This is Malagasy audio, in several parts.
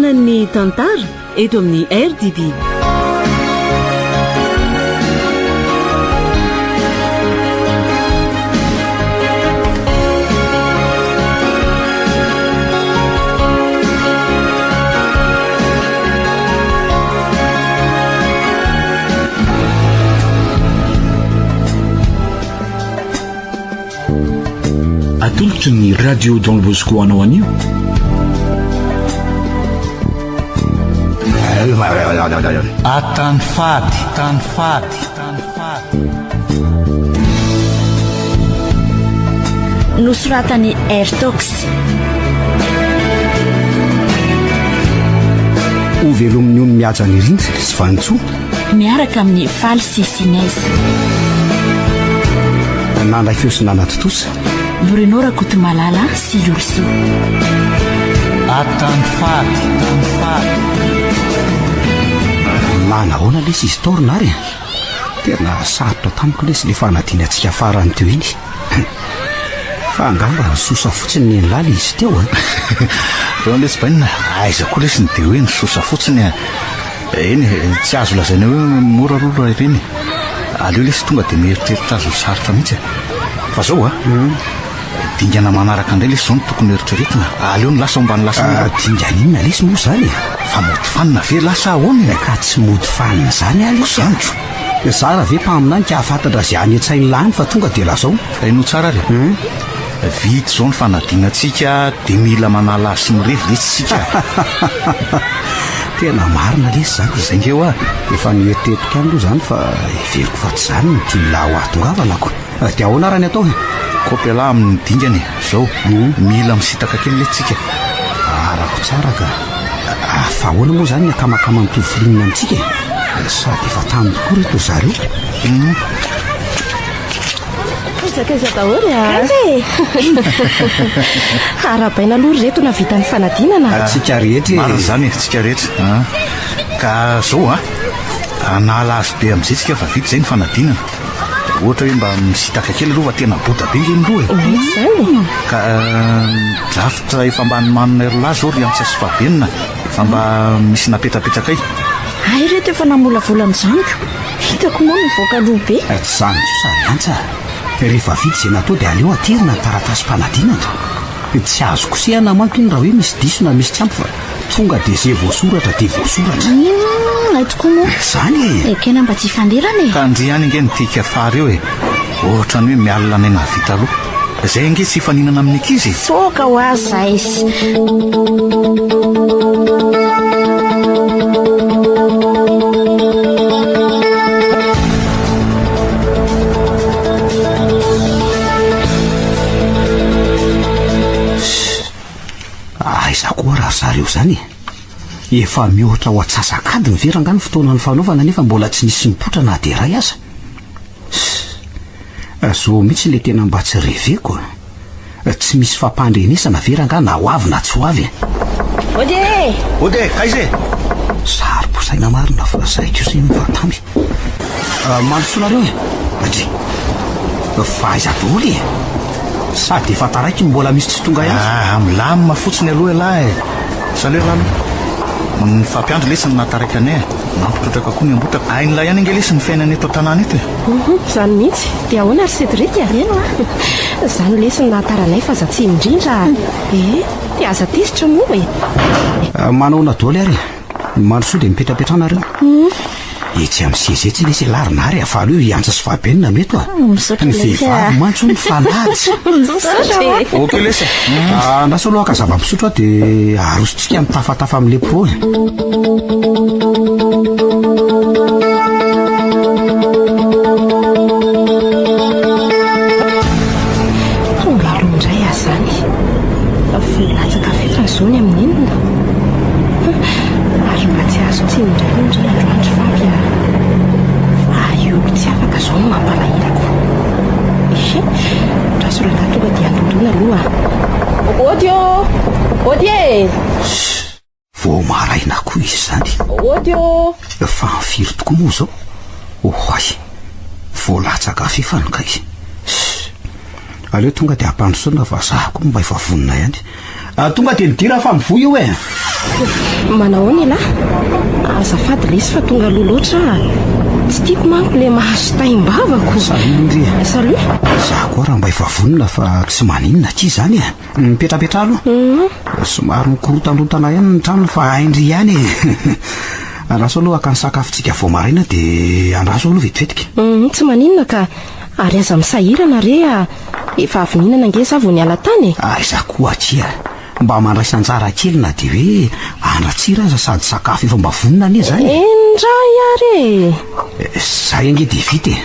Fitonan'ny tantara eto amin'ny RDB. Atolotry ny radio Don Bosco anao anio. Tany fady. Nosoratany Airtox. Ho velomin'ny ony mihaja ny rindrina sy vantsoa Miaraka amin'ny faly sy sinaise. Nandray feo sy nanatotosa Bruno Rakotomalala sy Lorso. Tany fady. Nahoana lesy izy torina ary tena sarotra tamiko lesy le fanadinantsika farany teo iny fa angamba nisosa fotsiny ny laly izy teo Reo lesy bainina aiza koa lesy ny de hoe nisosa fotsiny eny tsy azo lazaina hoe mora rolo ireny aleo lesy tonga de mieritreritra azo sarotra mihitsy fa zao dingana manaraka indray lesy zao no tokony eritreretina aleo ny lasa ombany lasa dingana inona lesy moa zany fa mody fanina ve lasa ahoany ka tsy mody fanina zany sanjo zara ve mpaminany ka afantatra zay any an-tsainy lany fa tonga de lasa ino tsara ary vity zao ny fanadinantsika de mila manala azy sy mirevy lesy sika tena marina lesy zany zay ngeo efa nieritretrika any aloha zany fa veriko fa tsy zany ny tolona ho atongavanako de ahoana raha ny atao kopela amin'ny dingany zao mila misitaka kely letsika arako tsara ka fa ahoana moa zany ny akamakama mitovy filinina amintsika sady efa taminy koa reto zareo Kaiza daholy arabaina aloha reto na vita ny fanadinana atsika rehetra marina zany tsika rehetra ka zao anala azy be amin'izay tsika fa vita zay ny fanadinana ohatra hoe mba misitaka kely aloha fa tena bota be ngeny loha zany ka drafitra efa mba manina erola zao ry antsy sy fabenina fa mba misy napetrapetraka Ay reto efa namolavola ny zaniko hitako moa mivoaka aloha be tsy zanjo sary antsa rehefa vita zay natao dia aleo aterina ny taratasy-panadinana tsy azo kosehana manko iny raha hoe misy diso na misy tsampy fa tonga dia zay voasoratra dia voasoratra aitoko moa zany ekena mba tsy fanderana ka andry any nge nitika fary eo ohatra ny hoe mialina ny navita aloha zay nge tsy faninana amin'ny ankizy soka ho azy zay izy koa raha zareo zany efa mihoatra ho atsasakady ny veranga ny fotoana ny fanaovana nefa mbola tsy nisy mipotra na de ray aza zo mihitsy le tena mba tsy reveko tsy misy fampandrenesana veranga na ho avy na tsy ho avy ode kaize sarom-posaina marina fa zaiko io zay mivatamby manosoanareo adry fa aiza daholy sady efa taraiky mbola misy tsy tonga ihany milamina fotsiny aloha lahy saleo lalo ny fampiandro lesy ny nataraiky anay nampitrotraka koa ny ambotaka ain'ilay ihany nge lesy ny fiainany eto an-tanàna eto zany mihitsy dia ahoana ary Cédric zany lesy ny nahataranay fa za tsy indrindra dia aza tesitra moa manaona daholy ary manosoa dia mipetrapetrana reo etsy amin'ny sezetsy lesy larina ary afaly eo iantsa sy fahabenina meto ny vehivavy mantso ny fanatsy oke lesy ndasa aloha ka zava-pisotro dia arosontsika mitafatafa amin'le pro tonga aloha indray azy zany filatsaka fefany zao ny amin'inona ary mba tsy azo tsy indray androandro vavy io tsy afaka zao no mampalahirako rasolata tonga dia andondona aloha odie vo maraina koa izy zany fa mifiry tokoa moa zao oay voalatsaka fefany ka izy aleo tonga dia ampandrosoana fa zah koa mba efa vonina ihany tonga dia nidira fa mivoy io Manao ny lahy azafady lesy fa tonga aloha loatra tsy tiako manko le mahasotaim-bavako. Salindry salut za koa raha mba efa vonona fa tsy maninona ty zany mipetrapetra aloha somary mikorotanrotana ihany ny trano fa aindry ihany andraso aloha aka ny sakafontsika vao maraina dia andraso aloha vetivetika. Tsy maninona ka ary aza misahirana re efa avy nihinana nge za vao niala tany za koa atsia mba mandraisanjara kely na dia hoe andratsira aza sady sakafo efa mba vonona anie zany ndray ary za ange dia vita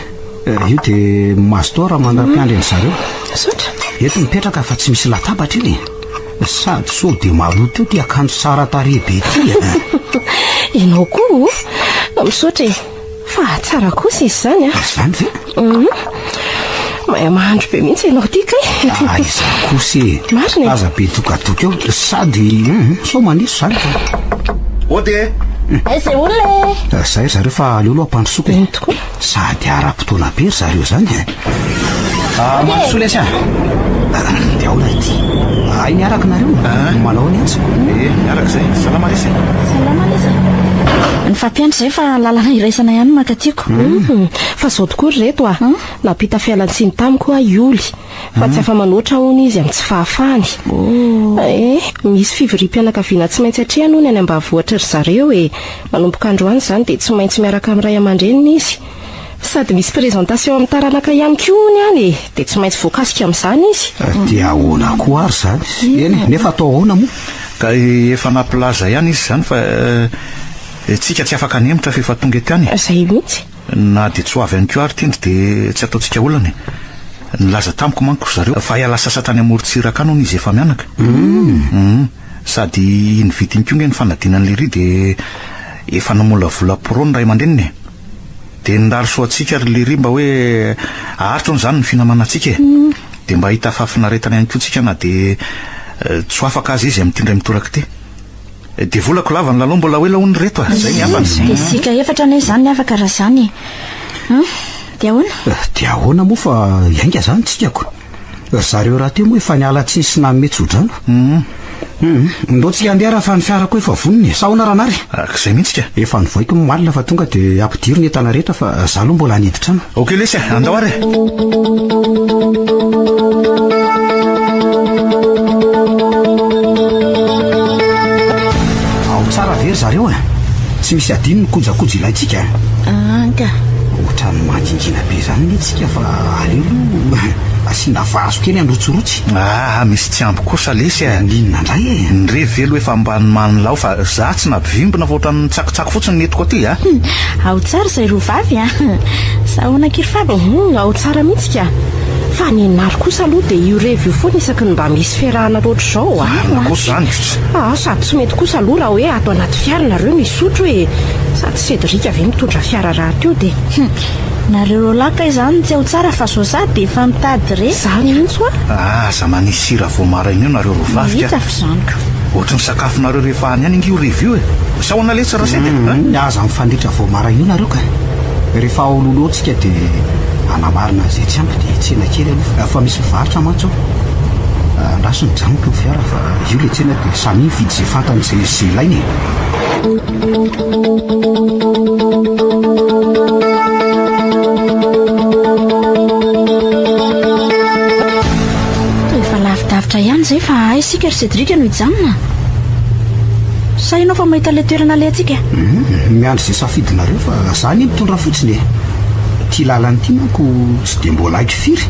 io dia mazotoa raha mandaram-piandry ny zareo sotra eto mipetraka fa tsy misy latabatra iny sady so dia maloto eo ty akanjo tsara tarebe ty ianao koa misaotra fa tsara kosa izy zany zany ve mahandro be mihitsy ianao ty kay iza kosy marina aza be tokadoka eo sady so maniso zany ode zay olona zay zareo fa aleo aloha ampandrosoka tokoa sady ara-potoana be ry zareo zany mandrosolesy dia aona ity ay niaraka nareo manao any antsy miaraka zay salama lesy salama lesy ny fampiandry zay fa lalana iraisana ihany makatiako fa zao tokoa ry reto napita fialantsiny tamiko ioly fa tsy afa manoatra hony izy amin'ny tsy fahafahany misy fivirim-pianakaviana tsy maintsy atrehany hony any ambavohatra ry zareo manomboka androany zany dia tsy maintsy miaraka amin'ny ray aman-dreniny izy sady misy présentation amin'ny taranaka ihany koa hony any dia tsy maintsy voakasika amin'izany izy dia ahoana koa ary zany eny nefa atao ahoana moa ka efa napilaza ihany izy zany fa tsika tsy afaka nemotra fa efa tonga ety any zay mihitsy na dia tsy ho avy any ko ary tindry dia tsy ataontsika olana nilaza tamiko manko zareo fa hiala sasatra any amorontsiraka any hony izy efa mianaka sady nivitiny ko nge ny fanadinan'le ry dia efa namolavola porony ray aman-dreniny dia nirary soantsika ry le ry mba hoe aharitra n'izany ny finamanantsika dia mba hita fafinaretana ihany ko tsika na dia tsy ho afaka azy izy amin'ity ndray mitoraka ty dia volako lava ny lalao mbola hoe lahony reto zay ny afany dia sika efatra ane zany ny afaka raha zany dia ahoana moa fa iainga zany tsikako zareo raha teo moa efa niala tsisy nametsy hodrano ndao tsika andeha raha fa ny fiarako efa vonony sahoana raha nary ak'izay mihitsy ka efa nivoaiko malina fa tonga dia ampidiro ny entana rehetra fa za aloha mbola haniditrano ok lesy andao ary ao tsara very zareo tsy misy adino ny kojakoja ilayntsika ka ohatrany mandingina be zany netsika fa aleolo asiana vazo kely androtsorotsy misy tsy amby kosa lesy ninona ndray nire velo efa mbany manilao fa za tsy nabivimbona fa ohatrany tsakotsako fotsiny netiko aty ao tsara zay ro vavy sahoana kiryfavy ao tsara mihitsy ka fa ninary kosa aloha dia io revy io foana isaky ny mba misy fiarahana loatra zao kosa zany sady tsy mety kosa aloha raha hoe ato anaty fiara nareo misotro hoe sady sedrika ave mitondra fiara raha teo dia nareo laka izany tsy ao tsara fa so za dia efa mitady re zany mihitsy za manisy sira vao maraina io nareo ro vavika itafizaniko ohatra ny sakafonareo rehefa any any ingio revy io sahoana lesy raha sedy aza mifandritra vao maraina io nareo ka rehefa aololoantsika dia anamarina zay tsy ampy dia tsena kely aloha fa misy mivarotra mantsy ao andraso ny janiko ny fiara fa io le tsena dia samy mividy zay fantany zay ilainy efa lavidavitra ihany zay fa ay sika ry sedrika no hijanona sa ianao fa mahita le toerana le atsika miandry zay safidinareo fa zany mitondra fotsiny ty lalany ity manko tsy dia mbola haiko firy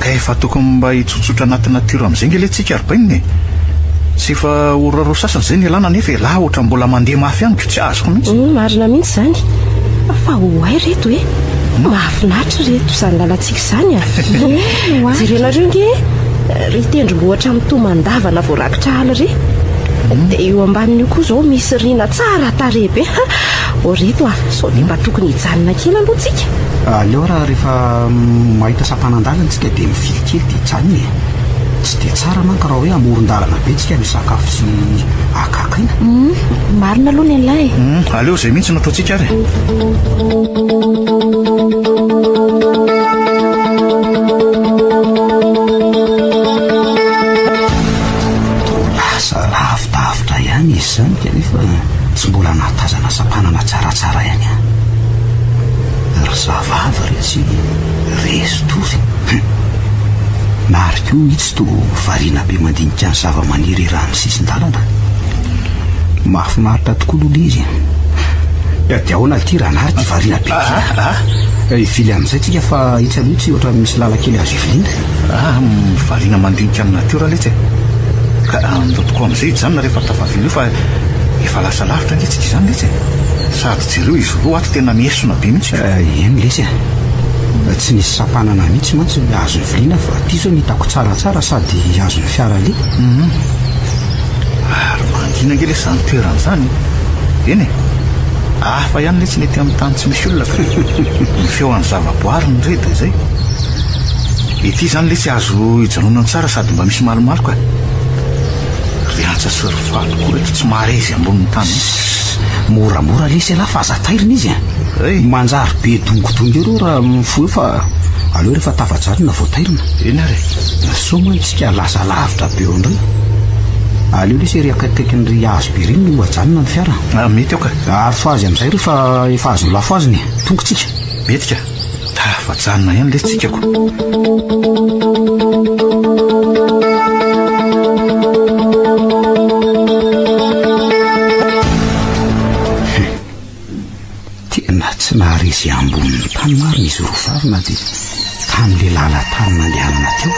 ka efa tokony mba hitsotsotra anaty natiro amin'izay nge le tsika ary baininy tsy efa oraro sasany zay ny alana nefa laha ohatra mbola mandeha mafy ihany ko tsy azoko mihitsy marina mihitsy zany fa hoay reto mahafinaritra reto zany lalantsika zany jerenareo nge ry tendrombohatra mitomandavana voarakitra ala re dia eo ambaniny io koa zao misy rina tsara tarebe reto sao dia mba tokony hijanona kely alohatsika aleo raha rehefa mahita sampanandalanatsika dia mifidy kely dia hijanony tsy dia tsara manko raha hoe amoron-dalana be tsika misakafo sy akakaina marina aloha ny an'lay aleo zay mihitsy no ataontsika ary lasa lavitavitra ihany izy zany sy restory mariko mihitsy to variana be mandinika ny zava-maniry raha ny sisin-dalana mahafinaritra tokoa lolo izy dia ahoana ty raha nary ty variana be ivily amin'izay tsika fa itsy aloha tsy ohatra misy lalakely azo iviliana variana mandinika amin'ny natiora letsy ka andotoko amin'izay ijanona rehefa tafavily io fa efa lasa lavitra letsika izany letsy sady jereo izy roa ato tena miesona be mihitsy eny lesy tsy misy sapanana mihitsy mantsy azo ny viliana fa ty zao mitako tsaratsara sady azo ny fiara le ary mangina nge le zany toeran'izany eny hafa ihany letsy nety amin'ny tany tsy misy olona ka ny feo an'ny zavaboary ny reda izay ety zany letsy azo ijanonany tsara sady mba misy malomaloka riantsa sy rifaly koa reto tsy maharezy ambonin'ny tany moramora lesy ala fa azatairina izy manjary be dongodongo ero raha mifoe fa aleo rehefa tafajarina voatairina eny ary so mantsika lasa lavitra be eo indray aleo lesy ry akaikaikin'ry azo be reny no ajanona ny fiara mety ao ka ary fa azy amin'izay rehefa efa azo ny lafo aziny tongotsika mety ka tafajanona ihany le tsikako tena tsy naharezy ambonin'ny tany marina izy rovavina dia tanyle lala-tany nandehanana teo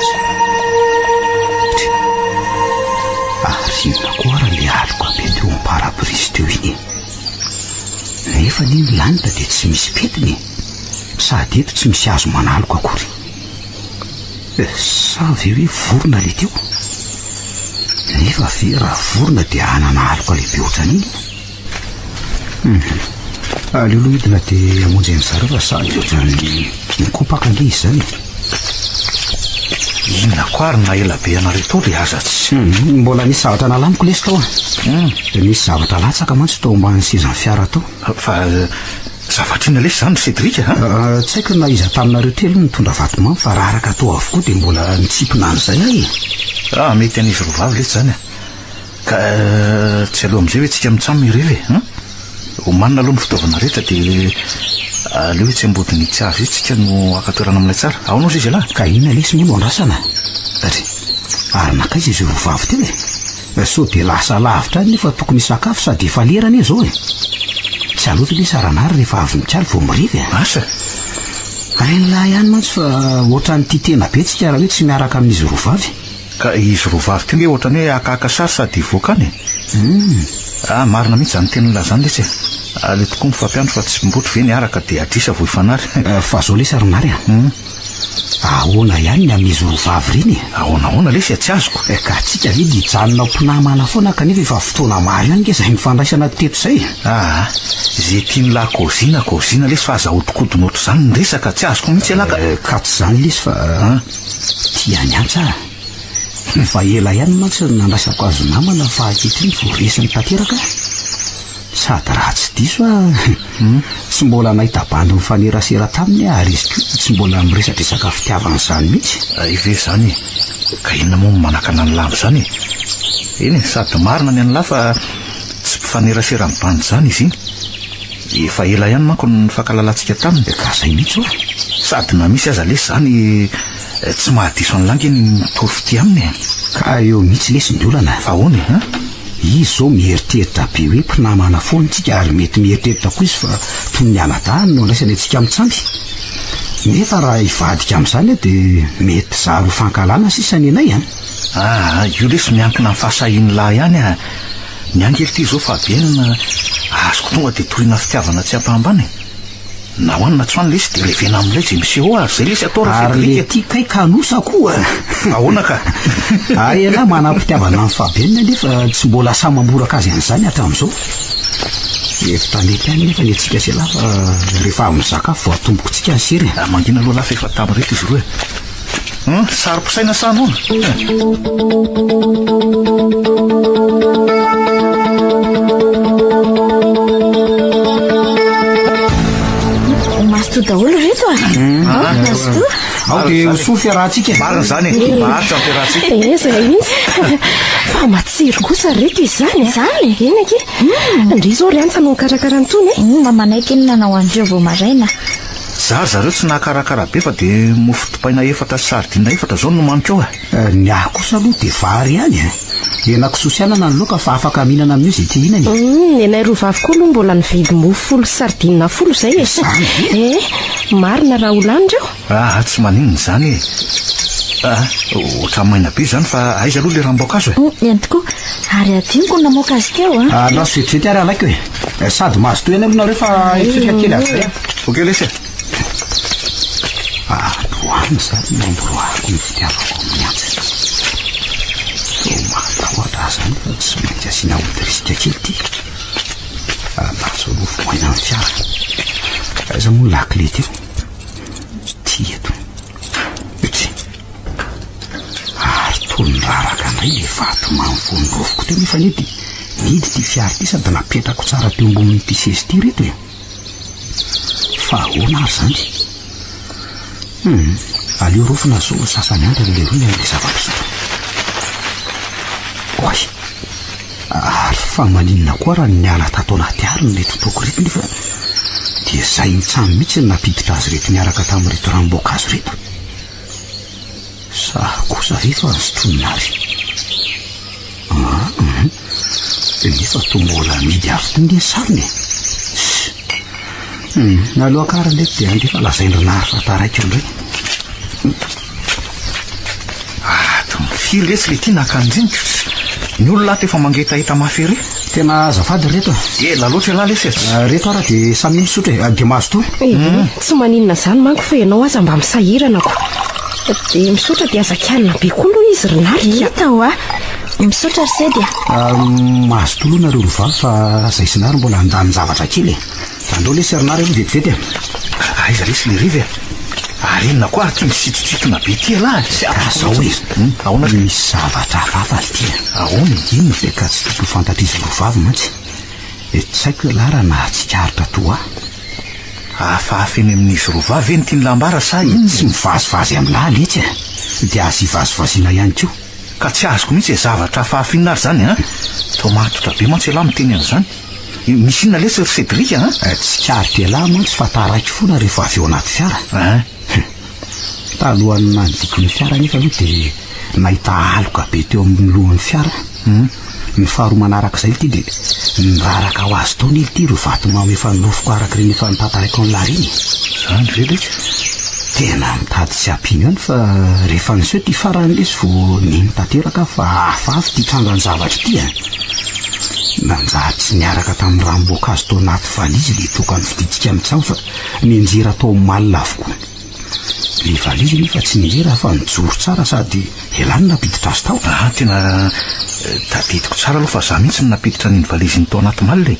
azy arina koa raha le aliko abe teo miparabrizy teo iny nefa ny lanitra dia tsy misy petiny sady eto tsy misy azo manaloko akory sa ve hoe vorona le teo nefa ve raha vorona dia anana aliko lehibe ohatran'iny aleoloha hidina dia amonjy amin'izareo fa sady ohatran'ny mikopaka le izy zany inona koa ary na ela be anareo le aza tsy mbola nisy zavatra nalamiko lesy tao dia nisy zavatra latsaka mantsy tao mban'ny sezan'ny fiara tao fa zavatrina lesy zany Cédric tsy haiko na iza taminareo telo nitondra vatomamy fa raha araka tao avokoa dia mbola nitsipina an'izay mety an'izy rovavy lesy zany ka tsy aloha amin'izay hoe tsika mitsamo irevy ho manina aloha ny fitaovana rehetra dia aleo hoe tsy ambodiny tsy azo izy tsika no akatoerana amin'ilay tsara aonao izy izy alahy ka inona lesy moa no andrasana satria ary nakaiza izy rovavy teo so dia lasa lavitra any nefa tokony sakafo sady efa lerana e zao tsy aloha lesy aranary rehefa avy mitsalo vao mirivy asa ainlahy ihany mantsy fa ohatran'ny ty tena be tsika raha hoe tsy miaraka amin'izy rovavy ka izy rovavy teo nge ohatrany hoe akahaka sary sady voakany marina mihitsy zany tenan'la zany letsy le tokoa mifampiandro fa tsy mbotry ve niaraka dia adrisa vo ifanary fa zao lesy arinary ahoana ihany ny amin'izy rovavy reny ahoanahoana lesy tsy azoko ka tsika ve dia hijanona mpinamana foana kanefa efa fotoana maro ihany nge zay mifandraisana teto zay zay tiany la kozina lesy fa azahodikodyny ohatr' zany ny resaka tsy azoko mihitsy alaka ka tsy zany lesy fa tiany any tsara fa ela ihany mantsy nandraisako azo namana fa akehitriny vo resiny tanteraka sady raha tsy diso tsy mbola nahita bandy mifanerasera taminy ary izy ko tsy mbola miresadresaka fitiavan'izany mihitsy ive zany ka inona moa manakana ny lambo zany eny sady marina ny an'lahy fa tsy mpifanerasera ny bandy zany izy iny efa ela ihany manko ny fankalalantsika taminy ka zay mihitsy sady na misy aza lesy zany tsy mahadiso an'langy ny mitory fity aminy ka eo mihitsy lesy ny olana fa hony izy zao mieritreritra be hoe mpinamana foantsika ary mety mieritreritra koa izy fa toy ny anadahany no andraisany antsika mitsamby nefa raha ivadika amin'izany dia mety zaro fankalana sisany anay io lesy miankina amin'ny fahasahiany lahy ihany ny angely ty zao fa benina azoko tonga dia toriana fitiavana tsy ampahambany na hoanina tsoany lesy dia levena amin'ilay je miseho ary zay lesy atao ary le ty kai kanosa koa ahoana ka ay anahy manam-pitiavana amin'ny fahabenina nefa tsy mbola samamboraka azy an'izany hatramin'izao efitra nety any nefa ny antsika sy lafa rehefa amin'nizakafo vo atomboko tsika ny sery mangina aloha lafa efa tamireto izy roa saro-pisaina sano masto daholo reto masto ao dia hosoa fiarahantsika marina zany maharitra ny fiarahantsika zay mihitsy fa matsiro kosa reto izy zany eny ake ndry zao ry antsy no mikarakara ny tony mba manaiky iny nanao andreo vao maraina zareo tsy nahakarakara be fa dia mofo topaina efatra sardina efatra zao no manitra ao ny ahy kosa aloha dia vary ihany enakososianana ny loka fa afaka mihinana amin'io zay tia hinany ny anay roa vavy koa aloha mbola nividy mofo folo sardina folo zay marina raha ho lanitra eo tsy maninona zany ohatran'ny maina be zany fa aiza aloha le ranom-boankazo ihany tokoa ary adiniko ny namoaka azy teo laso vetivety ary alaiko sady mahazo toy eny aminareo fa itsotra kely azy zay okey lesy roany zany namboroako ny fitiavako miantsy matahoatra zany fa tsy maintsy asiana otrisiaka kely ty maso lofo moaina amin'ny fiara aiza moa lakile teo ty eto tolondraraka indray le vato mamyfonyrofoko teo nefa nety nidy ty fiara ty sady napetrako tsara teo ambonin'ty sezy ty reto fa ahoana ary zany aleo rofona zao sasany andra le roa le zava-pisotro oy ary fa maninona koa raha niala tato anaty ariny le totoko reto nefa dia zay mitsamy mihitsy napiditra azy reto niaraka tamin'reto ranom-boankazo reto sa kosa ve fa azotroninary nefa tombola midy avy tondea sariny naloakara ndraiky dia andefa lazaindrinary fataraiky indray tomifiry letsy le ty nakanjiniko ny olona tefa mangetahita mafy re tena azafady reto ela loatra lahy lesy reto ara dia samy misotra dia mahazo to tsy maninona zany manko fa ianao aza mba misahiranako dia misotra dia azakialina be koa aloha izy rinary tao misotra ry sedy mahazo toloa nareo rovavy fa zay sinary mbola andany zavatra kely andreo lesy rinary aloha vetivety aiza lesy le rive ary inona koa ary ty misitsitsitona be ty alahy zao izy ahoana misy zavatra vafaly ty ahoana inona ve ka tsy toko fantatrizy rovavy mantsy tsy haiko lara na tsikaritra toa afahafeny amin'izy rovavy eny tiany lambara sa tsy mivazivazy amin'lahy letsy dia azy hivazivaziana ihany ko ka tsy azoko mihitsy zavatra afahafinina ary zany tomatotra be mantsy alahy miteny an'izany misy inona lesy ry Cédric tsy karitra alahy mantsy fa taraiky foana rehefa avy eo anaty fiara talohany nandiko ny fiara nefa aloha dia nahita aloka be teo amin'ny lohan'ny fiara ny faharoa manarak'izay ty dia niraraka ho azy taony ely ty ro vato mamy efa nilofoko araka reny efa nitantaraiko an'lary iny zany ve lesy tena mitady tsy ampino ihany fa rehefa niseo ty farany lesy vo niny tanteraka fa afavy ty trangany zavatra ty nanjaha tsy niaraka tamin'ny ranom-boankazo tao anaty valizy le tokany fiditsika mitsamo fa nienjera tao malina avokoa le valizy nefa tsy nienjera fa nijoro tsara sady elany napiditra azy tao tena tadidiko tsara aloha fa za mihitsy ny napiditra niny valizy ny tao anaty malina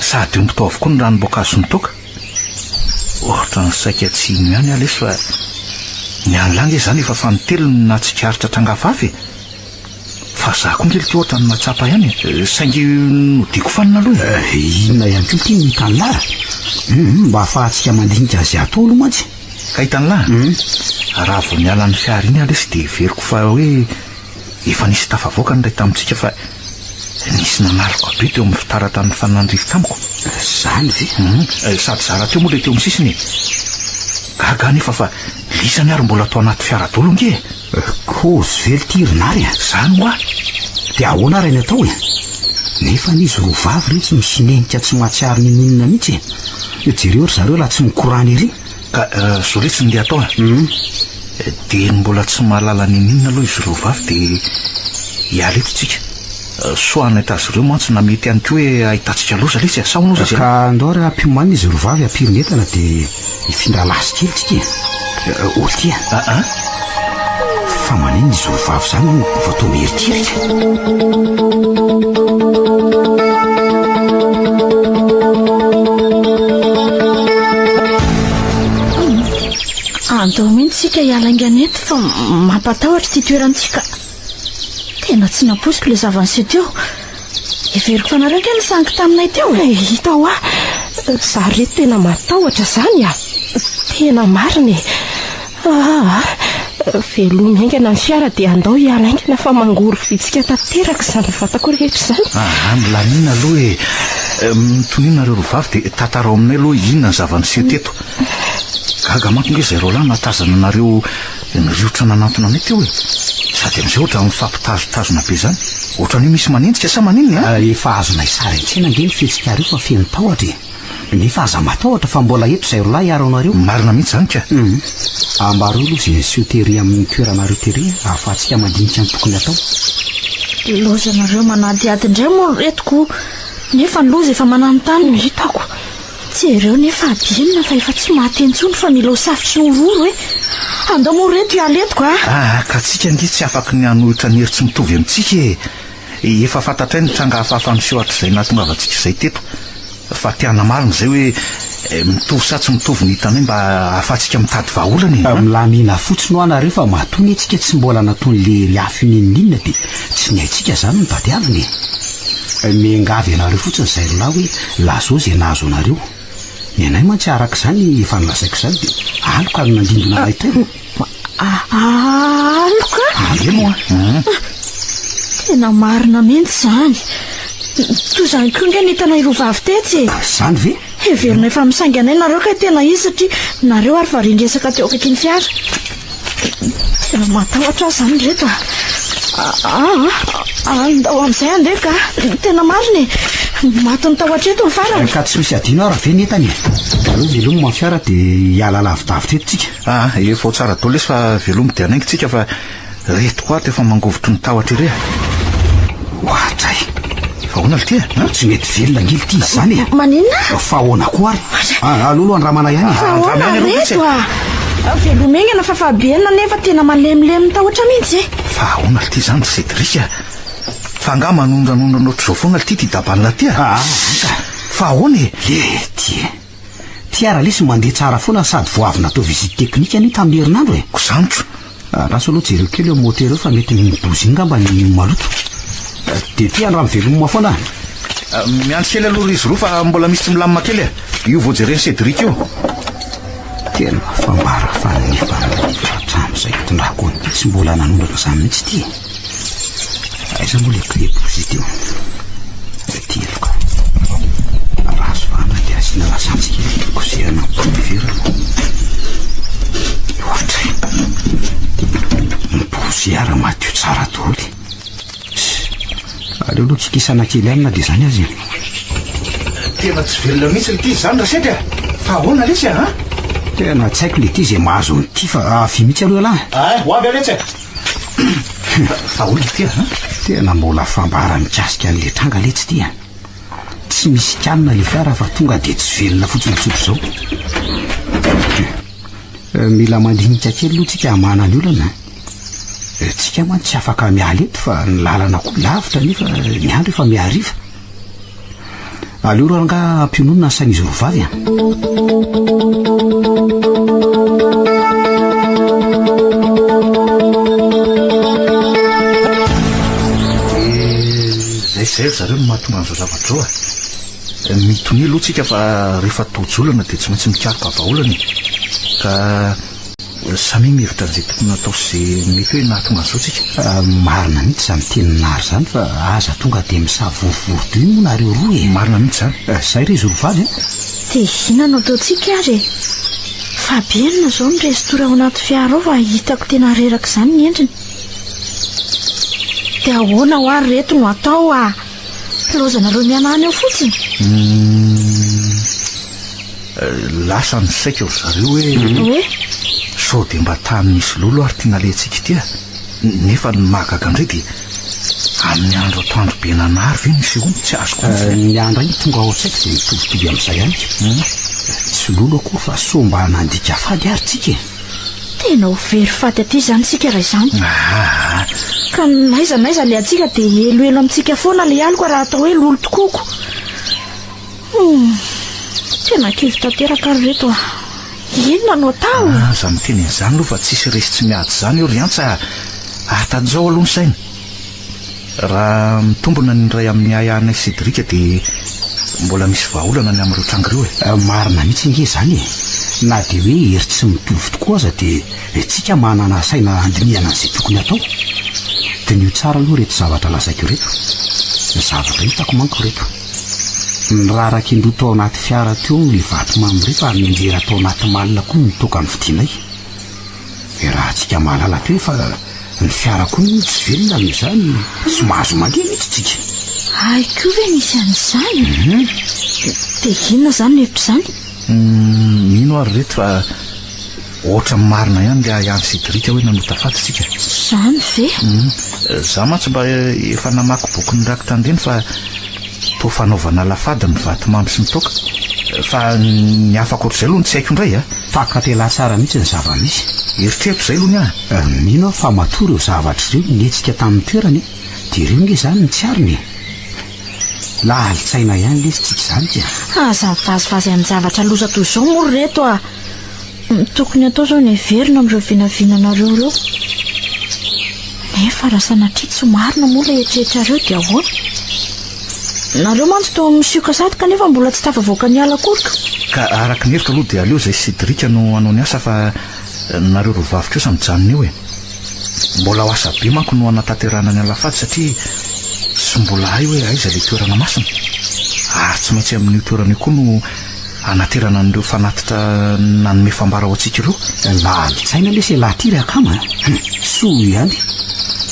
sady mitao avokoa ny ranom-boankazo ny toka ohatra ny saika tsy ino ihany aho lesy fa ny anylanga zany efa fanotelo na tsikaritra trangavavy fa za koa ngely ty ohatra ny matsapa ihany saingy nodiko fanina aloha inona ihany ko ty mihitan'lahy mba ahafahantsika mandinika azy ato aloha mantsy ka hitan'lahy raha vo nialan'ny fiara iny alesy dia veriko fa hoe efa nisy tafavoaka ny ray tamintsika fa nisy nanaloko be teo amin'ny fitaratra ny fanandrivo tamiko zany ve sady zara teo moa le teo amin'ny sisiny gaga nefa fa lisany ary mbola atao anaty fiara dolo nge kozy vely ty rinary zany moa dia ahoana rainy atao nefa n'izy rovavy re tsy misinenika tsy mahatsiary nininona mihitsy jereo ry zareo laha tsy mikorany ery ka zao le tsy ndeha atao dia mbola tsy mahalala nininona aloha izy rovavy dia hialetotsika soana itazy ireo mantsy na mety ihany ko hoe ahitatsika loza lesy asaonoza ka andao ry ampimanina izy rovavy ampirinetana dia ifindra lasy kely tsika olo ty fa maniny izy rovavy zany voatao meritirika andao mihitsika hialanganeto fa mampatahotra ty toerantsika tena tsy naposiko le zavanyse teo everiko fanareo ke nisangy taminay teo hitao za reto tena matahotra zany tena mariny velomy aingana ny fiara dia andao hialaingana fa mangory vitsika tanteraka zany vatako rehetra zany milanina aloha Mitonina reo rovavy dia tantara aminay aloha inona ny zava-niseho teto. Gaga manko nge zay roalahy natazana anareo niriotra nanantona anay teo e. Sady amin'izay ohatra mifampitazotazona be zany. Ohatran'ny misy manenjika sa manino e? Efa azonay sara intsena nge ny fihetsika reo fa feno tahotra e. Nefa aza matahotra fa mbola eto izay roalahy hiaro anareo. Marina mihitsy zany ka. Ambaro aloha izay niseho tery amin'ny toeranareo tery ahafahantsika mandinika ny tokony atao. Loza nareo manadiady indray moa retiko. Nefa ny loza efa mananontany hitako. Tsy ireo nefa adinina fa efa tsy mahatentsony fa mila ho safitry ny ororo hoe andao moa reto ialetiko ka tsika nge tsy afaky ny hanohitra ny heritsy mitovy amintsika e. Efa fantatray ny tranga hafahafa miseho atr'izay nahatongavantsika izay teto. Fa tiana marina izay hoe mitovy sa tsy mitovy ny hitanay mba ahafahantsika mitady vahaolana. Milamina fotsiny ho anareo fa matony antsika tsy mbola nataony le riafy ninninina dia tsy ny haitsika zany ny tadiaviny. Mengavy ianareo fotsiny izay roalahy hoe lazao izay nahazo anareo. Ny anay mantsy araka izany efa nilazaiko izany dia aloka ary nandindona ray teo. Aloka? Eno tena marina mihitsy zany. Toy izany koa nge nitanay rovavy tetsy e. Zany ve? Heverina efa misainga anay nareo ka tena izy satria nareo ary varindresaka teo akaiky ny fiara. Tena matahotra zany reto andao amin'izay andeka. Tena marina e. Matony tahotra eto ny farany. Ka tsy misy adino ary ve netany e. Aleo velomo amin'ny fiara dia hiala lavidavitra eto tsika. Efa tsara daholo lesy fa velomo dia anaingy tsika fa reto koa ato efa mangovotry ny tahotra ire. Ohatray. Fa hoana le ty tsy mety velona ngely ty izy zany e. Maninona? Fa ahoana koa ary. Alolo andramana ihany. Fa ahoana reto velomengana fa fahabeana nefa tena malemilemy tahotra mihitsy e. Fa ahoana le ty zany Cédric fa nga manondranondra ohatr'izao foana le ty dabanina ty fa ahoana e. Le ty ara lesy mandeha tsara foana sady voavy natao visite teknika ny tamin'ny herinandro e. Kosanitro raso aloha jereo kely eo moteur eo fa mety mibozy iny ngamba ny maloto. Dia ty andra mivelomoma foana. Miandry kely aloha izy roa fa mbola misy tsy milamina kely e. Io vao jereny Cédric io. Tena fambara fa nefa hatram'izay tondrako ny tsy mbola nanondrana izany mihitsy ty. Aiza moa le clé bozy teo. Ty eloka. Raso fa andeha asiana lasantsika kosehana miverina. Ohatray. Mibozy ara madio tsara daholo. Aleo aloha tsikisana kely ihany na dia zany azy. Tena tsy velona mihitsy le ty zany raha fa ahoana lesy tena tsy haiko le ty izay mahazo nyty fa vy mihitsy aloha lahy. Hoavy aletsy fa olona ty tena mbola fambara mikasika an'le tranga letsy ty tsy misy kanina le fiara fa tonga dia tsy velona fotsinotsotro izao. Mila mandinika kely aloha tsika hamana ny olana. Tsika moa tsy afaka miala eto fa ny lalana koa lavitra nefa ny andro efa miariva. Aleo raha nga ampiononina ny sain'izy rovavy zay zareo no mahatonga an'izao zavatra zao mitony aloha tsika fa rehefa tojolana dia tsy maintsy mikaroka vahaolana ka samy mihevitra n'izay tokony natao sy mety hoe nahatonga an'izao tsika. Marina mihitsy izany teninary zany fa aza tonga dia misavovorodo iny moa nareo roa e. Marina mihitsy zany. Zay re izy rovavy dia inona ataontsika ary fa benina izao ny restora ao anaty fiara ao fa hitako tena reraka izany ny endriny. Dia ahoana ho ary reto no atao lozanareo mianany eo fotsiny. Lasa ny saika ry zareo hoe sao dia mba tany misy lolo ary tiana lentsika ity nefa ny mahagaga indray dia amin'ny andro atoandro be nanary ve misy hono tsy azoko ny andro iny tonga ao an-tsaiko dia mitovitovy amin'izay ihany tsy lolo akoa fa so mba nandika fady ary tsika tena ho very fady aty zany sika raha izany ka naiza le atsika dia eloelo amintsika foana le aliko raha atao hoe lolo tokoko. Tena kivy tanteraka ary reto inona no atao za miteny an'izany aloha fa tsisy resy tsy miady zany eo riantsa atan'izao aloha ny saina raha mitombona ny ray amin'ny ayanay Cédric dia mbola misy vahaolana ny amin'ireo trangireo marina mihitsy nge zany na dia hoe hery tsy mitovy tokoa aza dia tsika manana saina andiniana an'izay tokony atao dia nio tsara aloha reto zavatra lazaiko reto zavatra hitako manko reto ny raraky indro tao anaty fiara teo le vato mamre fa minjera tao anaty malina koa mitoka ny vidianay e raha tsika mahalala teo fa ny fiara koa ny tsy velona amin'izany sy mahazo mandeha mihitsy tsika aiko ve misy an'izany dia inona zany levitra izany mino ary reto fa ohatra marina ihany le ihany Cédric hoe nanotafatsika zany ve za mantsy mba efa namaky boky ny raky tandreny fa to fanaovana lafady ny vato mamy sy mitoka fa ny afaka ohatr'izay aloha ny tsy haiko indray fakatela tsara mihitsy ny zava-misy eritreritro izay aloha ny mino fa matory eo zavatra ireo netsika tamin'ny toerany dia ireo nge zany ny tsy ariny laalitsaina ihany lesy tsika zany tia azavazivazy amin'ny zavatra loza toy izao mory reto tokony atao zao ny everina amin'ireo vinavinanareo reo nefa raha sanatria tsy marina moa la eritrehitrareo dia ahoana nareo mantsy tao misioka sady kanefa mbola tsy tafavoaka ny ala korika ka araka ny hevitra aloha dia aleo izay Cédric no anao ny asa fa nareo rovavitra eo samy janona eo mbola ho asa be manko no anatanterana ny alafady satria sy mbola hay hoe aiza le toerana masina ary tsy maintsy amin'io toerana io koa no anaterana n'ireo fanatitra nanome fambara ho antsika ireo laalitsaina lesy lahatiry akama soa ihany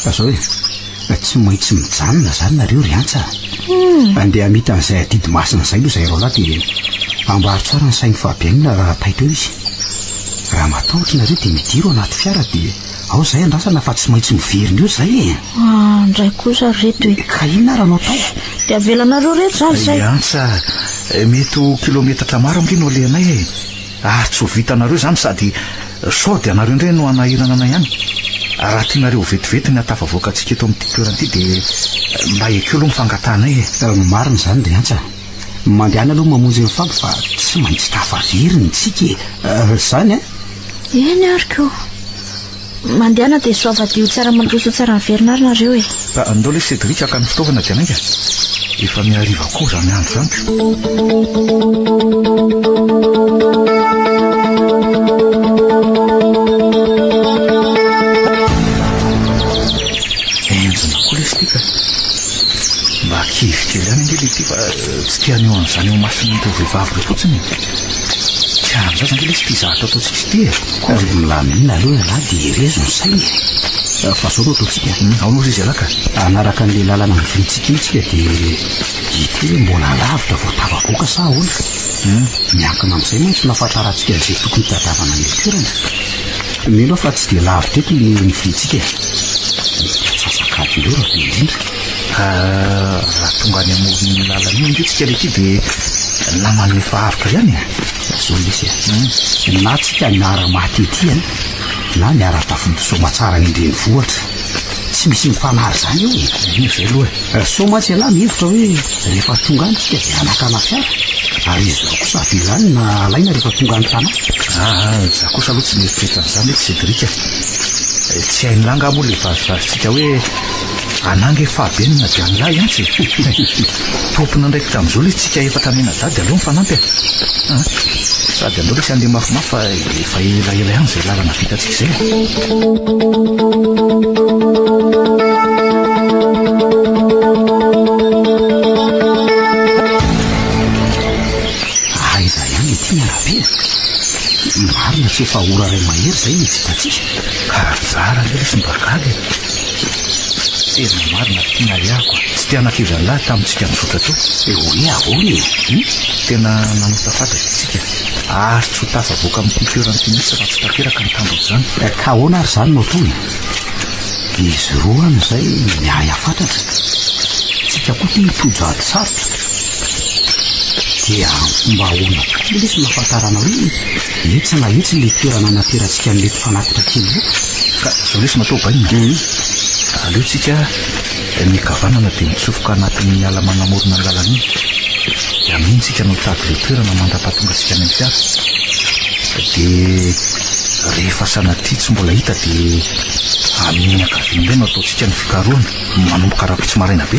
fa zao hoe tsy maintsy mijanona zany nareo ry antsa andeha mita an'izay adidy masina izay aloha zay rao lahy dia ambary tsara ny sainy fahabianina raha taito izy raha matahotra nareo dia midiro anaty fiara dia ao zay andrasana fa tsy maintsy miverina eo zay ndray kosa reto hoe ka inona raha nao tao dia avelanareo reto zany zay antsa mety ho kilometatra maro am'reny alehanay ary tsy ho vitanareo zany sady sao dia anareo indray no anahirana anay ihany raha tianareo vetivety ny atafavoaka antsika eto amin'ity toerana ity dia mba ekeo aloha mifangatanay marina zany dia antsa mandehana aloha mamonjy ny famby fa tsy maintsy tafaveriny tsika zany eny ariko mandehana dia soavadio tsara mandroso tsara nyverinarynareo ka andao le Cédric aka ny fitaovana dia anainga efa miariva koa zany andro zany enjona koa lesy tika mba kivykely any nge le ty fa tsy tiany eo an'izany eo masiny teo vehivavy re fotsiny tsy an'zao zany lesy ty zahatra ataotsika ty milamina aloha lahy dia erezo ny sainy fa zao aloha ataotsika aonozy izy alaka anaraka n'le lalana mivirintsika intsika dia hity hoe mbola lavitra vao tavaboaka sa ahoana miankina amin'izay mantsy nafataratsika an'izay tokony tadavana ny toerana mino fa tsy dia lavitra eto ny mivirintsika sasakady indreo raha be indrindra raha tonga any amorony lalana io indretsika le ty dia namany efa avitra ihany zao lesy na tsika miara-maty ety na miara-tafody somatsara ny indreny vohatra tsy misy mifanary zany eo zay aloha so mantsy alahy mihevitra hoe rehefa tonga any tsika dia anakana fiara ary izy zao kosa avelany na alaina rehefa tonga any tana za kosa aloha tsy mieritrretan'izany hoe Cédric tsy hainy langa moa le vazivazintsika hoe ananga efahabeny na dia anylahy antsy tompona ndraikitra amin'izao le tsika efatra menadady aleo mifanampy sady andao lesy andeha mafimafy fa efa elaela ihany zay lalana vitatsika zay aiza ihany ety miarabe marina tsy efa ora ray mahery zay ny vitatsika ka zara nge lesy mbagagy tena marina tiana iako tsy tianakivy an'lahy tamintsika misotra teo hoe ahoany tena nanotafatatsika ary tsy ho tafavoaka amin'ity toerana ty misy raha tsy tanteraka ny tambony zany ka ahoana ary zany nao tony izy roa any zay miay afatatra tsika koa ty mitojo ady sarotra dia fomba ahoana koa lesy mahafantarana hoe etsy na etsy le toerana naterantsika nylety fanatitra kely io ka zao lesy matao bainina aleo tsika mikavanana dia mitsofoka anatin'ny ala manamorona ny lalana iny dia amintsika no tady le toerana mandrapatonga tsika ny fiara dia rehefa sanatria tsy mbola hita dia amin'ny akaviandray no ataotsika ny fikaroana manomboka raha-pitsy maraina be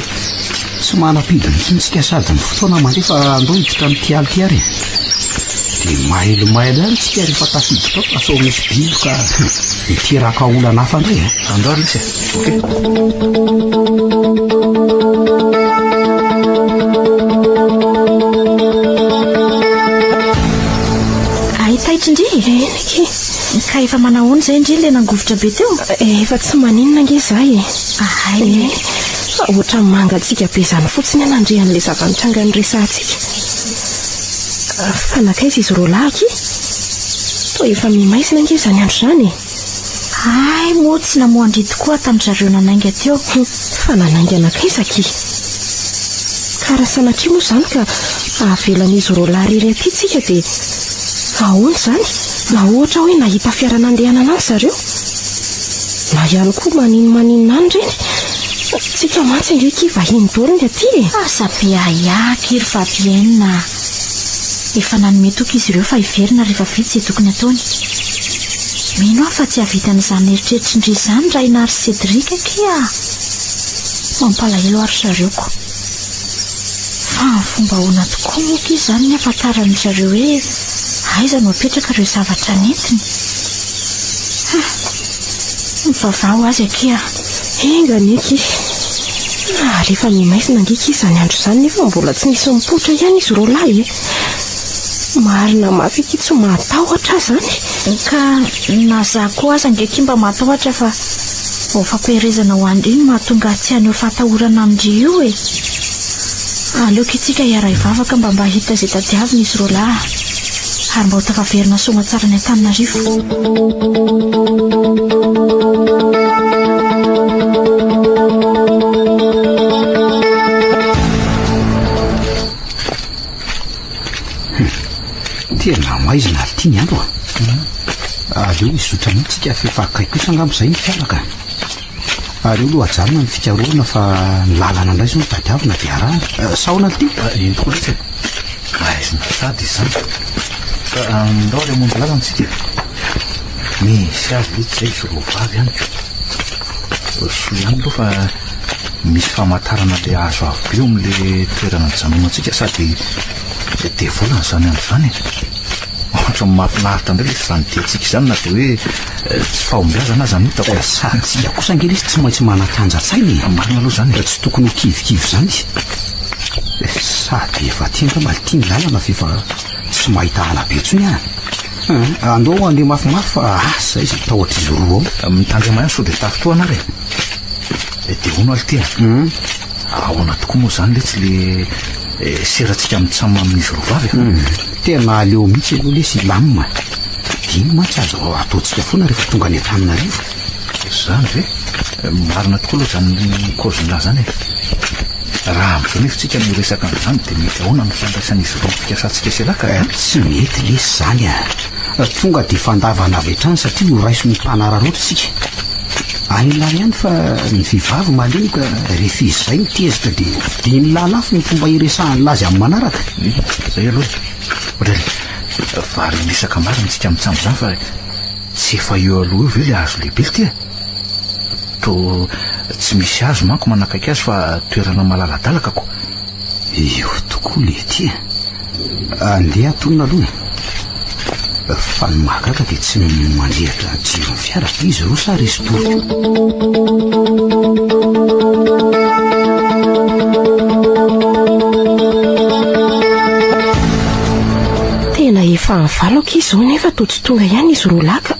tsy manapidina mihitsy ntsika sady ny fotoana mandefa andao hiditra amin'ity aly ty ary dia mailomailo ary tsika rehefa tafidy tao asao misy biloka miteraka olana hafa indray andao ary lesy ok ka efa manahoana izay indri ilay nangovotra be teo? Efa tsy maninona nge zahay fa ohatra mangatsika be izany fotsiny anandrehan'ilay zavanitranga ny resantsika. Fa nakaiza izy roa lahy toa efa mimaisina nge izany andro izany. Moa tsy namoandry tokoa tamin'ny zareo nanainga teo. Fa nanainga anakaizaki karaha sanatria moa izany ka avelan'izy roa lahy rery aty tsika dia ahoana izany? Na ohatra hoe nahita fiara nandehanana azy zareo, na ihany koa maninona any ireny. Tsika mantsy angeky vahiny doriny aty Sabe kiry fabienina. Efa nanome toka izy ireo fa hiverina rehefa vita izay tokony ataony. Mino aho fa tsy havitan'izany eritreritrindry izany Raina ary Cédric kia. Mampalahelo ary zareoko. Fa ny fomba ahoana tokoa moa izany ny ahafantarany zareo hoe aiza no apetraka ireo zavatra nentiny. Mivavao azy akia. Engany eky. Rehefa mimaisina angeky izany andro izany nefa mbola tsy nisy mipoitra ihany izy roa lahy. Marina mafy eky tsy matahotra zany. Ka na za koa aza angeky mba matahotra fa fampiherezana ho andry iny mahatonga tsy haneo fahatahorana amindry io aleoko itsika hiara hivavaka mba hita izay tadiavina izy roa lahy ary mba ho tafaverina soa tsara ny Antananarivo. Tena maizina tia ny andro aleo izotra mihitsika fefakaiko isangambo izay ny fiaraka. Aleo aloha ajarina ny fikaroana fa ny lalana indray zao ny tadiavina dia araha saona ty tokoa tsy maizina sady izany fa ndao le mondy lalana tsika misy azy itsy zay izy roa vavy ihany so ihany aloha fa misy famantarana le azo avo be eo amin'le toerana janonantsika sady dia volana izany andro izany ohatra mahafinaritra indray le izany diantsika izany na dia hoe tsy fahombiazana azy anotako satsika kosa angely izy tsy maintsy manatanja-tsainy marina aloha izany tsy tokony ho kivikivy izany izy sady efa tianka malitiany lalana fefa tsy mahita alabe tsony andao andeha mafimafy fa asa izy tahotra izy roa ao mitandrema ihany sao dia tafitoana ary dia ono aly ty ahoana tokoa moa izany le tsy le seratsika mitsama amin'izy roa vavy tena aleo mihitsy aloha le sy lamina diny mantsy azo ataontsika foana rehefa tonga ny Antananarivo. Zany ve marina tokoa aloha zany kaozin'lahy zany raha amin'izao nefa tsika miresaka an'izany dia mety ahoana ny fandraisan'izy roa fikasantsika selaka tsy mety lesy zany tonga dia fandavana avy hatrany satria ho raiso ny mpanararoatra tsika anylahy ihany fa ny vehivavy malenika rehefa izy izay mitezitra dia diny lalafo ny fomba iresahan'ny lazy amin'ny manaraka zay aloha ohatrany vary miresaka marina tsika mitsambo izany fa tsy efa eo aloha eo ve le azo lehibe ty to tsy misy azo manko manakaiky azy fa toerana malaladalaka ko io tokoa le ty andeha atonina aloha fa ny mahagaga dia tsy mandrehatra jiron'ny fiara dia izy roa sa resy torotra tena efa nivalako izy zao nefa to tsy tonga ihany izy roa laka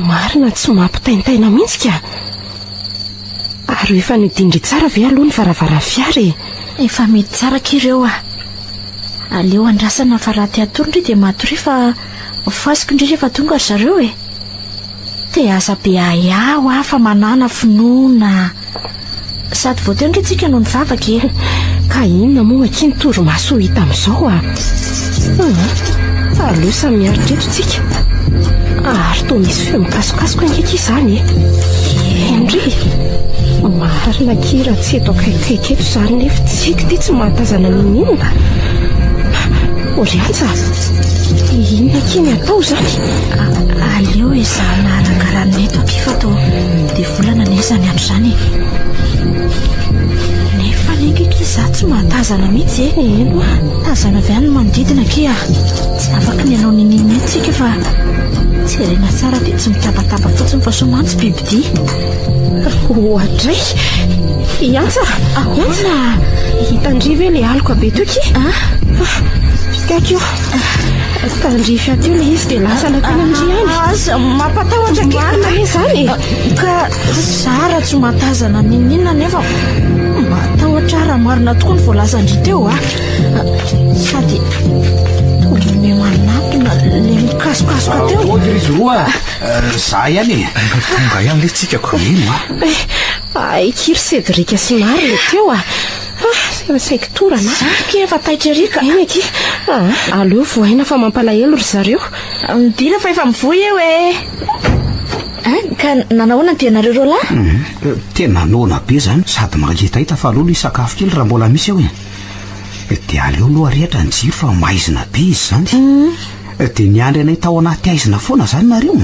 marina tsy mampitaintaina mihitsy ka ary efa nidindry tsara ve aloha ny varavara fiara efa mety tsara kireo aleo andrasana fa raha ty atorindry dia matory fa fasiko indrindra efa tonga ry zareo dia aza be ahiaho fa manana finoana sady voateo indray tsika no ny vavaka ka inona moa aky ny toromaso hita amin'izao aleo samy miaritretrotsika ary toa misy feo mikasokasoko angeky izany indry marina kira tsy eto akaikikaiky eto izany nefa tsika ty tsy mahatazana ninina oriantsa inona keny atao zany aleo ezahana arangarana eto aky fa to dia volana nezany andro izany nefa nengeky za tsy mahatazana mihitsy eno tazana avy any no manodidina kia tsy afaka ny anao ninina etsika fa tsy rena tsara dia tsy mitabataba fotsiny fa somantsy bibidi ohatray iantsa ahoana hitandry ve le alika be toky fikako tandrify teo le izy dia lasa nakana andry any. Aza mampatahotra marina le zany ka zara tsy matazana ninina nefa matahotra raha marina tokoa ny voalazandry teo sady tobony manapina le mikasokasoka teo. izy roa za ihany tonga ihany le tsikako ino ikiry Cédric sy Mary le teo saiko torana ke efa taitra rika eny aky aleo voaina fa mampalahelo ry zareo midira fa efa mivoy eo ka nanahoana ny tianareo roalahy tena nona be zany sady mangitahita fa alolo isakafo kely raha mbola misy eo dia aleo aloha rehatra ny jiro fa maizina be izy zany dia niandry anay tao anaty aizina foana zany nareo